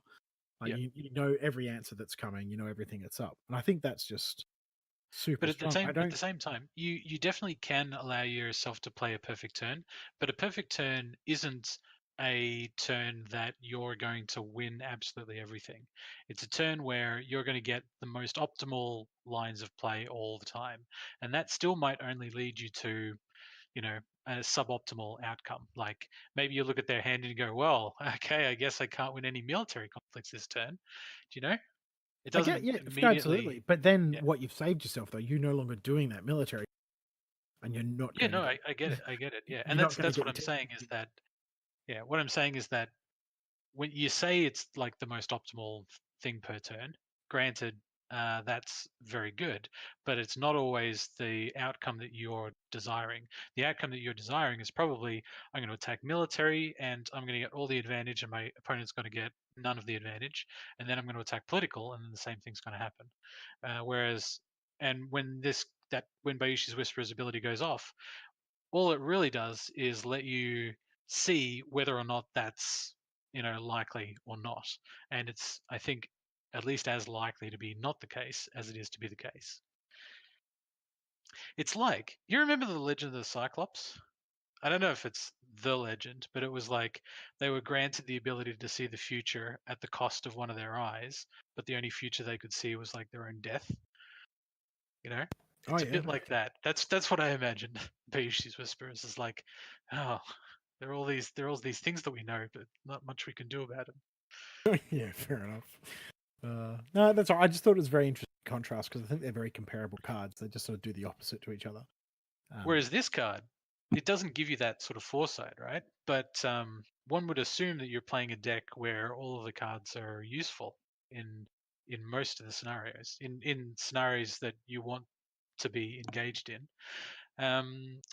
Speaker 2: like
Speaker 1: Yeah.
Speaker 2: you know every answer that's coming, you know everything that's up, and I think that's just super
Speaker 1: But
Speaker 2: strong. I
Speaker 1: at the
Speaker 2: don't.
Speaker 1: same time, you definitely can allow yourself to play a perfect turn, but a perfect turn isn't a turn that you're going to win absolutely everything. It's a turn where you're going to get the most optimal lines of play all the time, and that still might only lead you to, you know, a suboptimal outcome. Like maybe you look at their hand and you go, well, okay, I guess I can't win any military conflicts this turn. Do you know? It
Speaker 2: I get
Speaker 1: doesn't
Speaker 2: yeah, no,
Speaker 1: immediately.
Speaker 2: absolutely. But then
Speaker 1: Yeah.
Speaker 2: what you've saved yourself though, you're no longer doing that military, and you're not
Speaker 1: Yeah,
Speaker 2: going to
Speaker 1: no,
Speaker 2: get.
Speaker 1: I get it. I get it. Yeah, and
Speaker 2: You're not going to
Speaker 1: that's
Speaker 2: get
Speaker 1: what
Speaker 2: your
Speaker 1: I'm saying is
Speaker 2: team.
Speaker 1: that, yeah, what I'm saying is that when you say it's like the most optimal thing per turn, granted, that's very good, but it's not always the outcome that you're desiring. The outcome that you're desiring is probably I'm going to attack military and I'm going to get all the advantage, and my opponent's going to get none of the advantage, and then I'm going to attack political, and then the same thing's going to happen. Whereas, and when Bayushi's Whisperer's ability goes off, all it really does is let you see whether or not that's, you know, likely or not, and it's, I think, at least as likely to be not the case as it is to be the case. It's like, you remember the Legend of the Cyclops? I don't know if it's the legend, but it was like they were granted the ability to see the future at the cost of one of their eyes, but the only future they could see was like their own death. You know,
Speaker 2: Oh
Speaker 1: it's a
Speaker 2: yeah,
Speaker 1: bit like that. That's what I imagined. Bayushi's Whispers is like, oh, there are all these things that we know, but not much we can do about it.
Speaker 2: yeah, fair enough. No, that's all. I just thought it was very interesting contrast because I think they're very comparable cards. They just sort of do the opposite to each other. Um,
Speaker 1: Whereas this card, it doesn't give you that sort of foresight, right? But one would assume that you're playing a deck where all of the cards are useful in most of the scenarios, in scenarios that you want to be engaged in.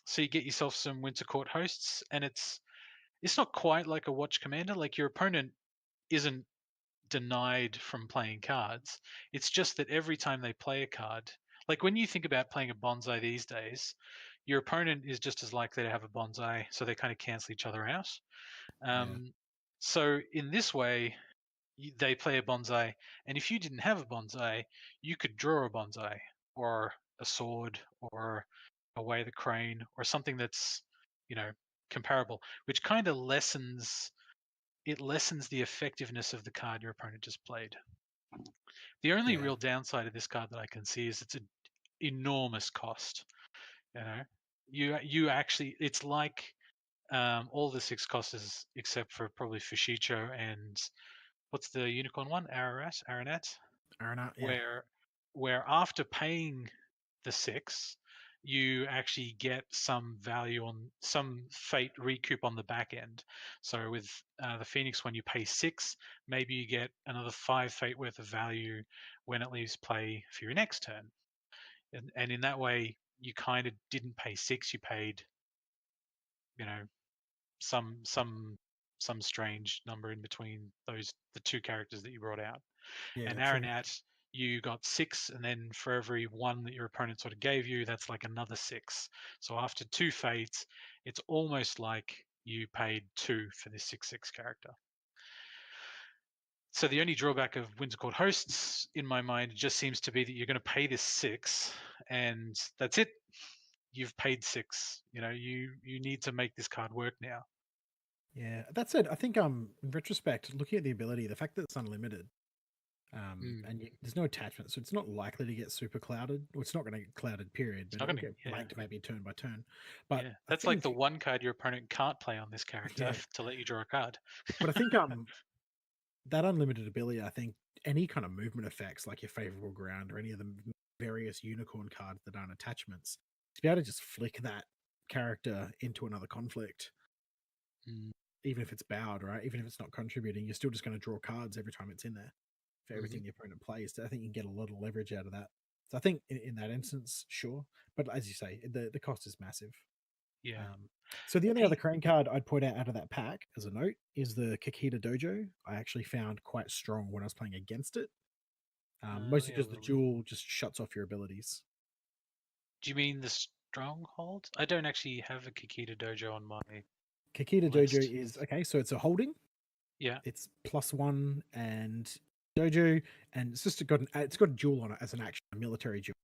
Speaker 1: So you get yourself some Winter Court hosts, and it's not quite like a watch commander. Like your opponent isn't denied from playing cards. It's just that every time they play a card, like when you think about playing a bonsai these days, your opponent is just as likely to have a bonsai, so they kind of cancel each other out.
Speaker 2: yeah,
Speaker 1: Um, so in this way, they play a bonsai, and if you didn't have a bonsai, you could draw a bonsai or a sword or away the crane or something that's, you know, comparable, which kind of lessens the effectiveness of the card your opponent just played. The only
Speaker 2: yeah.
Speaker 1: real downside of this card that I can see is it's an enormous cost. You know, you actually, it's like all the six costs except for probably Fushicho and what's the unicorn one? Aranat,
Speaker 2: Arana, yeah,
Speaker 1: where after paying the six, you actually get some value on some fate recoup on the back end. So with the Phoenix one, you pay six, maybe you get another five fate worth of value when it leaves play for your next turn. And in that way, you kind of didn't pay six, you paid, you know, some some strange number in between the two characters that you brought out. And
Speaker 2: Yeah, true.
Speaker 1: Aranat, you got 6, and then for every 1 that your opponent sort of gave you, that's like another 6. So after 2 fades, it's almost like you paid 2 for this 6/6 character. So the only drawback of Windsor Court Hosts, in my mind, just seems to be that you're going to pay this 6, and that's it. You've paid 6. You need to make this card work now.
Speaker 2: Yeah, that said, I think in retrospect, looking at the ability, the fact that it's unlimited,
Speaker 1: Mm.
Speaker 2: and there's no attachment, so it's not likely to get super clouded. Well, it's not going to get clouded, period,
Speaker 1: It's
Speaker 2: but
Speaker 1: not
Speaker 2: it'll
Speaker 1: going to,
Speaker 2: get
Speaker 1: yeah,
Speaker 2: blanked maybe turn by turn. But
Speaker 1: yeah.
Speaker 2: I
Speaker 1: That's like the
Speaker 2: think,
Speaker 1: one card your opponent can't play on this character
Speaker 2: yeah,
Speaker 1: to let you draw a card.
Speaker 2: but I think that unlimited ability, I think any kind of movement effects like your favorable ground or any of the various unicorn cards that aren't attachments, to be able to just flick that character into another conflict,
Speaker 1: Mm.
Speaker 2: even if it's bowed, right? Even if it's not contributing, you're still just going to draw cards every time it's in there for
Speaker 1: Hmm.
Speaker 2: everything the opponent plays. I think you can get a lot of leverage out of that. So I think in that instance, sure. But as you say, the cost is massive.
Speaker 1: Yeah.
Speaker 2: So the only other
Speaker 1: Hey,
Speaker 2: crane card I'd point out of that pack as a note is the Kakita Dojo. I actually found quite strong when I was playing against it.
Speaker 1: let
Speaker 2: Mostly
Speaker 1: me have
Speaker 2: because
Speaker 1: a
Speaker 2: the
Speaker 1: little look.
Speaker 2: jewel just shuts off your abilities.
Speaker 1: Do you mean the stronghold? I don't actually have a Kikita Dojo on my
Speaker 2: Kakita Dojo
Speaker 1: list.
Speaker 2: is okay, so it's a holding.
Speaker 1: Yeah.
Speaker 2: It's +1 and dojo, and it's got a jewel on it as an action, a military jewel.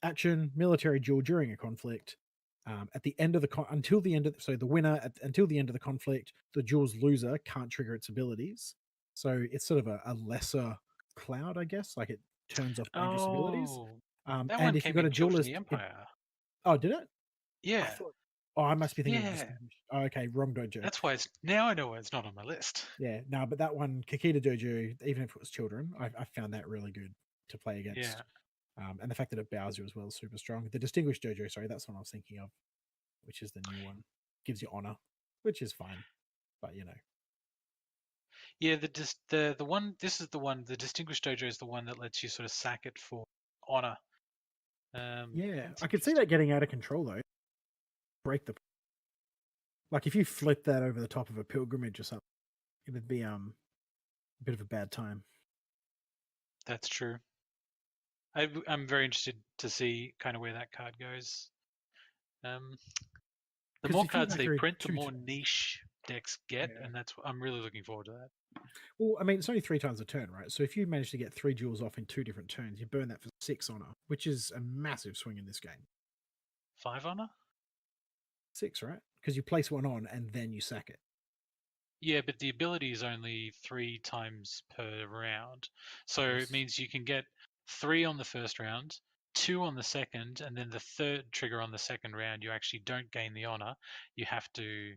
Speaker 2: Action, military jewel during a conflict. At the end of until the end of the winner until the end of the conflict, the jewel's loser can't trigger its abilities. So it's sort of a lesser cloud, I guess. Like it turns off dangerous abilities.
Speaker 1: Oh, that
Speaker 2: And
Speaker 1: one
Speaker 2: if you've
Speaker 1: came
Speaker 2: got
Speaker 1: in
Speaker 2: a
Speaker 1: Children of
Speaker 2: duelist,
Speaker 1: the Empire.
Speaker 2: oh, did it? I
Speaker 1: Yeah.
Speaker 2: thought. Oh, I must be thinking of
Speaker 1: Yeah.
Speaker 2: distinguished. Oh, okay, wrong dojo.
Speaker 1: That's why now I know why it's not on my list.
Speaker 2: Yeah, no, but that one, Kakita Dojo, even if it was children, I found that really good to play
Speaker 1: Yeah.
Speaker 2: against. And the fact that it bows you as well is super strong. The Distinguished Dojo, sorry, that's what I was thinking of, which is the new one. Gives you honor, which is fine, but
Speaker 1: Yeah, the one this is the one the Distinguished Dojo is the one that lets you sort of sack it for honor.
Speaker 2: yeah,
Speaker 1: That's
Speaker 2: I could see
Speaker 1: interesting.
Speaker 2: that getting out of control though. Break the like if you flip that over the top of a pilgrimage or something, it would be a bit of a bad time.
Speaker 1: That's true. I'm very interested to see kind of where that card goes. Um, the
Speaker 2: Because
Speaker 1: more
Speaker 2: if you
Speaker 1: cards
Speaker 2: go
Speaker 1: they
Speaker 2: through
Speaker 1: print, the
Speaker 2: two,
Speaker 1: more niche decks get,
Speaker 2: yeah.
Speaker 1: and I'm really looking forward to that.
Speaker 2: Well, I mean, it's only 3 times a turn, right? So if you manage to get 3 jewels off in 2 different turns, you burn that for 6 honor, which is a massive swing in this game.
Speaker 1: 5 honor?
Speaker 2: 6, right? Because you place one on and then you sack it.
Speaker 1: Yeah, but the ability is only 3 times per round. So it
Speaker 2: Yes.
Speaker 1: means you can get 3 on the first round, 2 on the second, and then the third trigger on the second round, you actually don't gain the honor. You have to.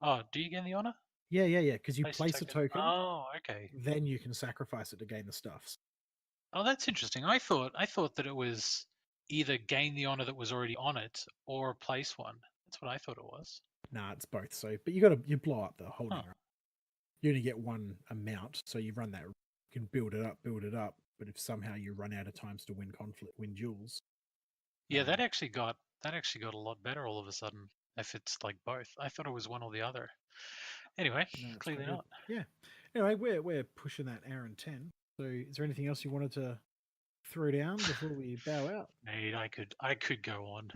Speaker 1: Oh, do you gain the honor?
Speaker 2: Yeah. Because you
Speaker 1: Place a
Speaker 2: place a
Speaker 1: token.
Speaker 2: token,
Speaker 1: Oh, okay.
Speaker 2: then you can sacrifice it to gain the stuffs.
Speaker 1: Oh, that's interesting. I thought that it was either gain the honor that was already on it or place one. That's what I thought it was.
Speaker 2: Nah, it's both. So, but you blow up the holding.
Speaker 1: Huh.
Speaker 2: Right? You only get one amount, so you run that. You can build it up, build it up. But if somehow you run out of times to win duels,
Speaker 1: Yeah,
Speaker 2: um,
Speaker 1: that actually got a lot better all of a sudden. If it's like both, I thought it was one or the other. Anyway,
Speaker 2: no, it's quite
Speaker 1: clearly
Speaker 2: good.
Speaker 1: not.
Speaker 2: Yeah. Anyway, we're pushing that hour and 10. So, is there anything else you wanted to throw down before we bow out?
Speaker 1: Mate, I could go on.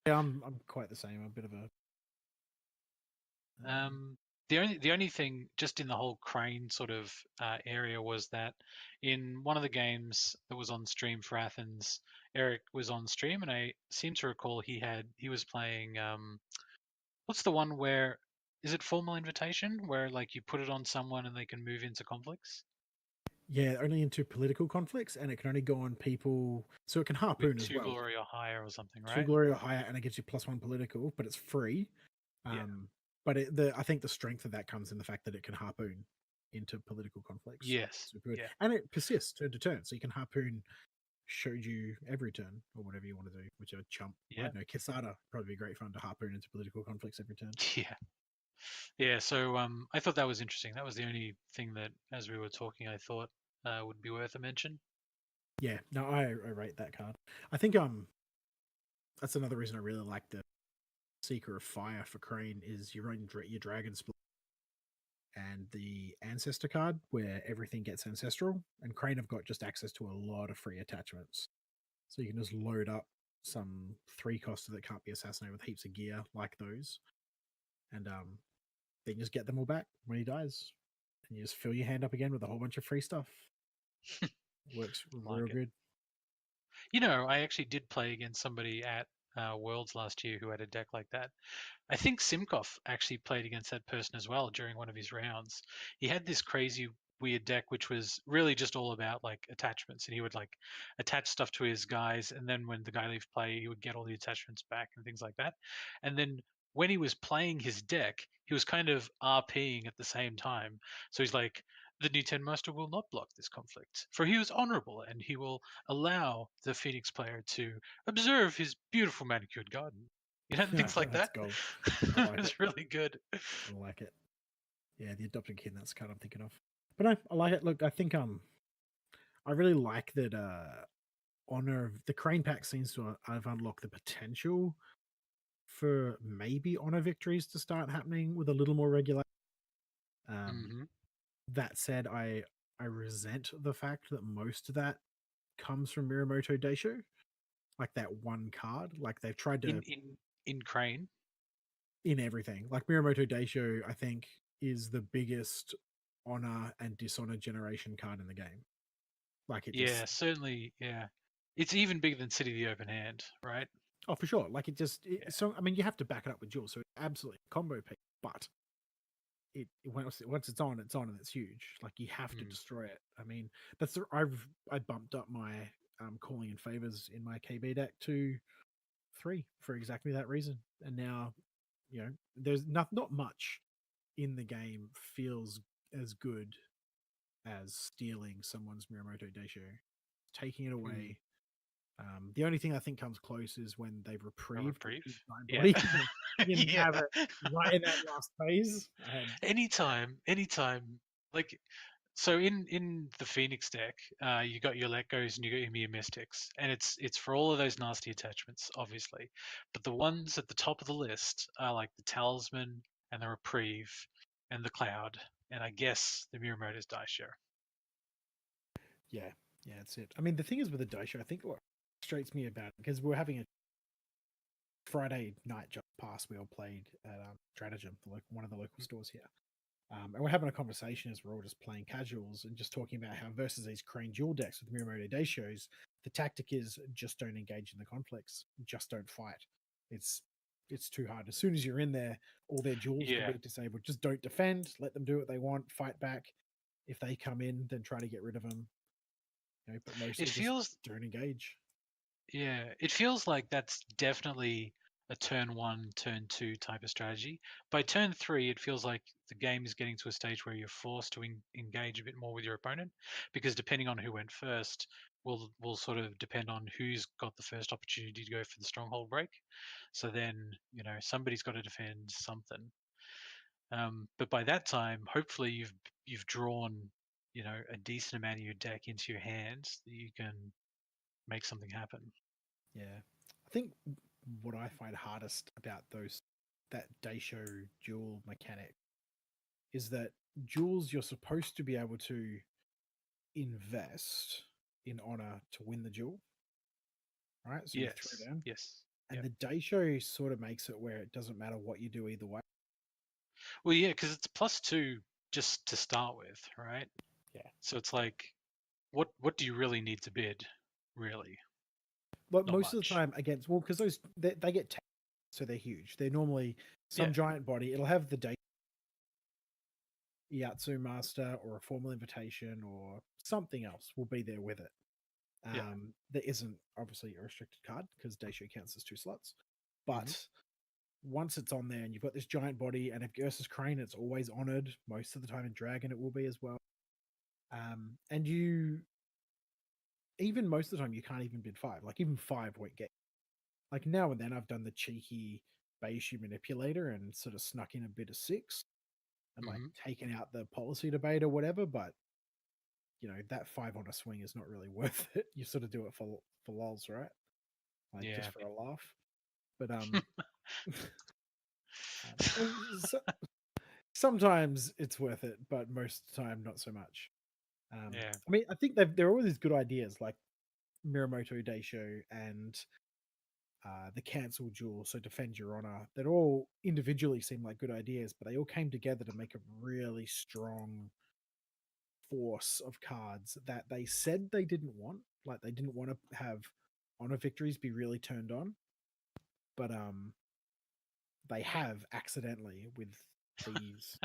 Speaker 2: Yeah, I'm quite the same. I'm a bit of a um,
Speaker 1: The only thing just in the whole crane sort of area was that in one of the games that was on stream for Athens, Eric was on stream, and I seem to recall he was playing. What's the one where is it formal invitation where like you put it on someone and they can move into conflicts
Speaker 2: yeah, only into political conflicts, and it can only go on people. So it can
Speaker 1: with
Speaker 2: harpoon as
Speaker 1: two
Speaker 2: well.
Speaker 1: glory or higher or something,
Speaker 2: Two
Speaker 1: right?
Speaker 2: glory or higher, and it gives you +1 political, but it's free.
Speaker 1: Yeah.
Speaker 2: But I think the strength of that comes in the fact that it can harpoon into political conflicts.
Speaker 1: Yes.
Speaker 2: Super good,
Speaker 1: Yeah.
Speaker 2: and it persists turn to turn, so you can harpoon shoju every turn or whatever you want to do. Whichever chump, I
Speaker 1: Yeah.
Speaker 2: don't know, Kisada probably be great fun to harpoon into political conflicts every turn.
Speaker 1: Yeah. Yeah. So I thought that was interesting. That was the only thing that, as we were talking, I thought would be worth a mention.
Speaker 2: Yeah, no, I rate that card. I think that's another reason I really like the Seeker of Fire for Crane is your own your dragon split. and the ancestor card where everything gets ancestral. And Crane have got just access to a lot of free attachments. So you can just load up some 3 coster that can't be assassinated with heaps of gear like those. And then just get them all back when he dies. And you just fill your hand up again with a whole bunch of free stuff. Works real
Speaker 1: Like it.
Speaker 2: good.
Speaker 1: I actually did play against somebody at Worlds last year who had a deck like that. I think Simkov actually played against that person as well during one of his rounds. He had this crazy weird deck which was really just all about like attachments, and he would like attach stuff to his guys, and then when the guy leaves play he would get all the attachments back and things like that. And then when he was playing his deck he was kind of RPing at the same time. So he's like, the new 10 master will not block this conflict, for he is honorable and he will allow the Phoenix player to observe his beautiful manicured garden. Things like
Speaker 2: That's
Speaker 1: that.
Speaker 2: gold. I like it.
Speaker 1: It's really good.
Speaker 2: I like it. Yeah, the adopted kid, that's the card I'm thinking of. But no, I like it. Look, I think I really like that honor of the Crane pack seems to have unlocked the potential for maybe honor victories to start happening with a little more regular.
Speaker 1: Hmm.
Speaker 2: That said, I resent the fact that most of that comes from Miyamoto Deisho. Like that one card. Like they've tried
Speaker 1: In
Speaker 2: to
Speaker 1: in Crane.
Speaker 2: in everything. Like Miyamoto Deisho, I think, is the biggest honor and dishonor generation card in the game. Like it
Speaker 1: Yeah,
Speaker 2: just
Speaker 1: certainly. Yeah, it's even bigger than City of the Open Hand, right?
Speaker 2: oh for sure. Like it just
Speaker 1: Yeah.
Speaker 2: so I mean you have to back it up with jewels, so it's absolutely a combo piece, but once it's on and it's huge. Like you have to
Speaker 1: Mm.
Speaker 2: destroy it. I mean, I bumped up my calling in favors in my KB deck to 3 for exactly that reason. And now, there's not much in the game feels as good as stealing someone's Miyamoto Deisho, taking it
Speaker 1: Mm.
Speaker 2: away. The only thing I think comes close is when they've
Speaker 1: A
Speaker 2: reprieved
Speaker 1: reprieve.
Speaker 2: his giant
Speaker 1: Yeah.
Speaker 2: body. You can
Speaker 1: Yeah.
Speaker 2: have it right in that last phase.
Speaker 1: Anytime. Like, so in the Phoenix deck, you got your Let Goes and you got your Mystics, and it's for all of those nasty attachments, obviously. But the ones at the top of the list are like the Talisman and the Reprieve and the Cloud, and I guess the Miyamoto's Daisho.
Speaker 2: Yeah, yeah, that's it. I mean, the thing is with the Daisho, I think what frustrates me about it, because we are having a Friday night just past, we all played at Stratagem, one of the local stores here. And we're having a conversation as we're all just playing casuals and just talking about how versus these Crane dual decks with Miyamoto Deishos, the tactic is just don't engage in the conflicts, just don't fight. It's it's too hard. As soon as you're in there, all their jewels will
Speaker 1: Yeah,
Speaker 2: be disabled. Just don't defend. Let them do what they want. Fight back. If they come in, then try to get rid of them. But
Speaker 1: it
Speaker 2: mostly just
Speaker 1: feels
Speaker 2: don't engage.
Speaker 1: Yeah, it feels like that's definitely a turn one, turn two type of strategy. By turn three, it feels like the game is getting to a stage where you're forced to engage a bit more with your opponent, because depending on who went first, will sort of depend on who's got the first opportunity to go for the stronghold break. So then, somebody's got to defend something. But by that time, hopefully you've drawn, a decent amount of your deck into your hands that you can make something happen.
Speaker 2: Yeah. I think what I find hardest about that Daisho duel mechanic is that duels you're supposed to be able to invest in honor to win the duel, right? So you throw
Speaker 1: Yes,
Speaker 2: down.
Speaker 1: yes,
Speaker 2: And
Speaker 1: yeah.
Speaker 2: the Daisho sort of makes it where it doesn't matter what you do either way.
Speaker 1: Well, yeah, because it's +2 just to start with, right?
Speaker 2: Yeah.
Speaker 1: So it's like, what do you really need to bid? Really,
Speaker 2: But
Speaker 1: not
Speaker 2: most of the
Speaker 1: much.
Speaker 2: time against, well, because they get so they're huge. They're normally some
Speaker 1: Yeah.
Speaker 2: giant body. It'll have the Yatsu Master or a formal invitation or something else will be there with it.
Speaker 1: Yeah.
Speaker 2: There isn't obviously a restricted card because Daisho counts as 2 slots.
Speaker 1: Hmm.
Speaker 2: But once it's on there and you've got this giant body, and if Gersa's Crane, it's always honored. Most of the time in Dragon, it will be as well. And you, even most of the time, you can't even bid 5. Like, even 5 won't get. Like, now and then, I've done the cheeky Beishu manipulator and sort of snuck in a bit of 6 and like
Speaker 1: Hmm.
Speaker 2: taken out the policy debate or whatever. But that 5 on a swing is not really worth it. You sort of do it for lols, right? Like just
Speaker 1: Yeah.
Speaker 2: for a laugh. But um, so sometimes it's worth it, but most of the time not so much.
Speaker 1: Yeah.
Speaker 2: I mean, I think there are all these good ideas like Miramoto Daisho and the cancel duel, so defend your honor. That all individually seem like good ideas, but they all came together to make a really strong force of cards that they said they didn't want. Like they didn't want to have honor victories be really turned on, but they have accidentally with these.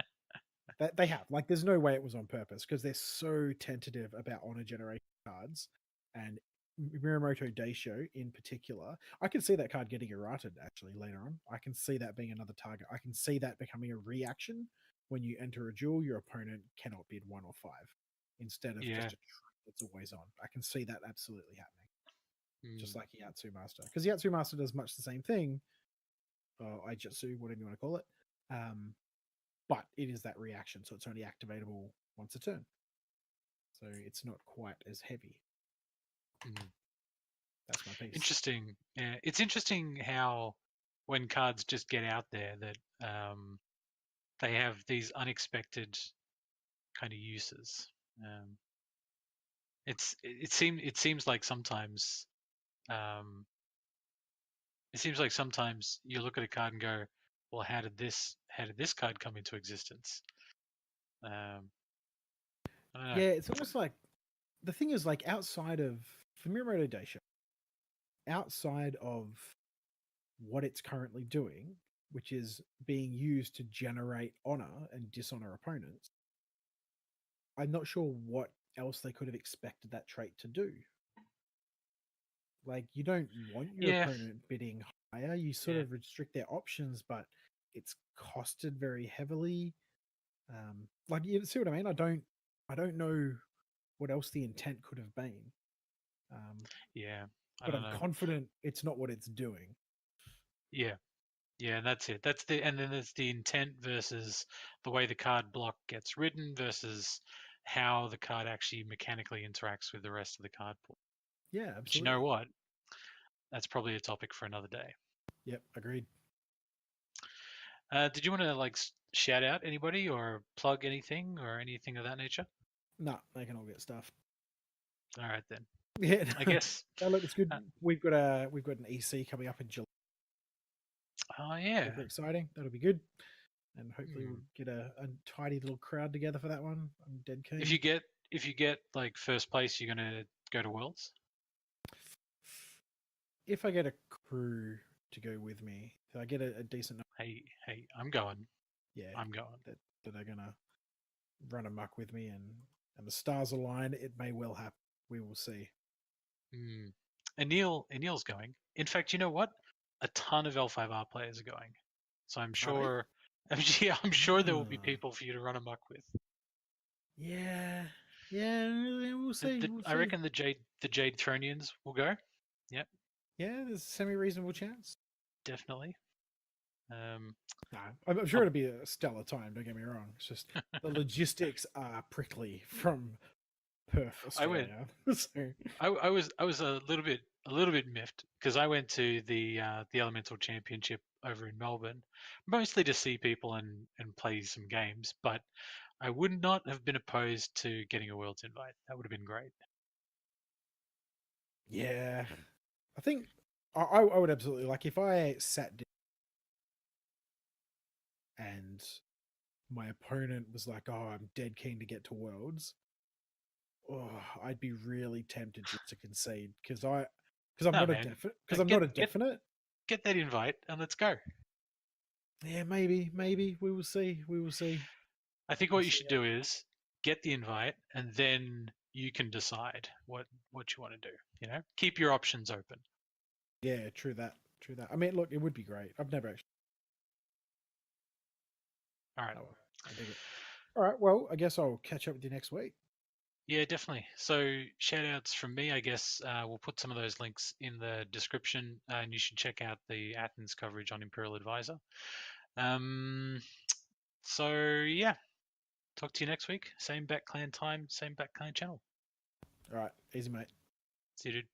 Speaker 2: That they have. Like there's no way it was on purpose because they're so tentative about honor generation cards and Miramoto Daisho in particular. I can see that card getting errated actually later on. I can see that being another target. I can see that becoming a reaction when you enter a duel. Your opponent cannot bid 1 or 5 instead of
Speaker 1: Yeah.
Speaker 2: just a trait that's always on. I can see that absolutely happening, just
Speaker 1: Mm,
Speaker 2: like Yatsu Master, because Yatsu Master does much the same thing, or Aijutsu, whatever you want to call it. Um, but it is that reaction, so it's only activatable once a turn. So it's not quite as heavy.
Speaker 1: mm.
Speaker 2: That's my piece.
Speaker 1: Interesting. Yeah, it's interesting how when cards just get out there that they have these unexpected kind of uses. Um, it seems like sometimes um, you look at a card and go, well, how did this card come into existence? Um, I don't know.
Speaker 2: Yeah, it's almost like the thing is like outside of for Miyamoto Daisha, outside of what it's currently doing, which is being used to generate honor and dishonor opponents, I'm not sure what else they could have expected that trait to do. Like you don't want your
Speaker 1: Yeah,
Speaker 2: opponent bidding higher. You sort
Speaker 1: yeah,
Speaker 2: of restrict their options, but it's costed very heavily. Like you see what I mean? I don't know what else the intent could have been. Um,
Speaker 1: yeah. I
Speaker 2: but
Speaker 1: don't
Speaker 2: I'm
Speaker 1: know.
Speaker 2: confident it's not what it's doing.
Speaker 1: Yeah, yeah. That's it. And then there's the intent versus the way the card block gets written versus how the card actually mechanically interacts with the rest of the card pool.
Speaker 2: Yeah,
Speaker 1: But you know
Speaker 2: absolutely.
Speaker 1: what? That's probably a topic for another day.
Speaker 2: Yep, agreed.
Speaker 1: Did you want to like shout out anybody or plug anything or anything of that nature?
Speaker 2: Nah, they can all get stuff.
Speaker 1: All right then.
Speaker 2: Yeah,
Speaker 1: I guess.
Speaker 2: no, look, it's good.
Speaker 1: Uh,
Speaker 2: We've got an EC coming up in July.
Speaker 1: oh yeah.
Speaker 2: Super exciting. That'll be good, and hopefully we'll
Speaker 1: Hmm.
Speaker 2: get a tidy little crowd together for that one. I'm dead
Speaker 1: If
Speaker 2: keen.
Speaker 1: you get if you get like first place, you're gonna go to Worlds.
Speaker 2: If I get a crew to go with me, if I get a decent number,
Speaker 1: Hey, hey, I'm going.
Speaker 2: yeah,
Speaker 1: I'm going.
Speaker 2: that are gonna run amok with me, and the stars align, it may well happen. We will see.
Speaker 1: Hmm. Anil's going. In fact, you know what? A ton of L5R players are going. So I'm
Speaker 2: Are they?
Speaker 1: sure. Yeah, I'm sure there will be
Speaker 2: Ah,
Speaker 1: people for you to run amok with.
Speaker 2: yeah, yeah. We'll see. We'll
Speaker 1: I
Speaker 2: see.
Speaker 1: reckon the Jade Thronians will go. Yep,
Speaker 2: Yeah, there's a semi-reasonable chance.
Speaker 1: definitely. Um,
Speaker 2: No, I'm sure
Speaker 1: I'll,
Speaker 2: it'll be a stellar time. Don't get me wrong. It's just the logistics are prickly from Perth,
Speaker 1: I went.
Speaker 2: Australia. So
Speaker 1: I was a little bit miffed because I went to the Elemental Championship over in Melbourne, mostly to see people and play some games. But I would not have been opposed to getting a Worlds invite. That would have been great.
Speaker 2: yeah, I think I would absolutely like if I sat down and my opponent was like, "Oh, I'm dead keen to get to Worlds." Oh, I'd be really tempted just to concede because I'm
Speaker 1: No,
Speaker 2: not a
Speaker 1: man,
Speaker 2: definite because I'm
Speaker 1: get
Speaker 2: not a
Speaker 1: get
Speaker 2: definite.
Speaker 1: get that invite and let's go.
Speaker 2: Yeah, maybe we will see. We will see.
Speaker 1: I think
Speaker 2: We'll
Speaker 1: what you
Speaker 2: see.
Speaker 1: should do is get the invite and then you can decide what you want to do. Keep your options open.
Speaker 2: Yeah, true that. True that. I mean, look, it would be great. I've never actually.
Speaker 1: All right.
Speaker 2: Oh well, I dig it. All right. Well, I guess I'll catch up with you next week.
Speaker 1: Yeah, definitely. So shout outs from me, I guess. We'll put some of those links in the description, and you should check out the Athens coverage on Imperial Advisor. Um, so yeah, talk to you next week. Same Bat Clan time, same Bat Clan channel.
Speaker 2: All right. Easy, mate.
Speaker 1: See you, dude.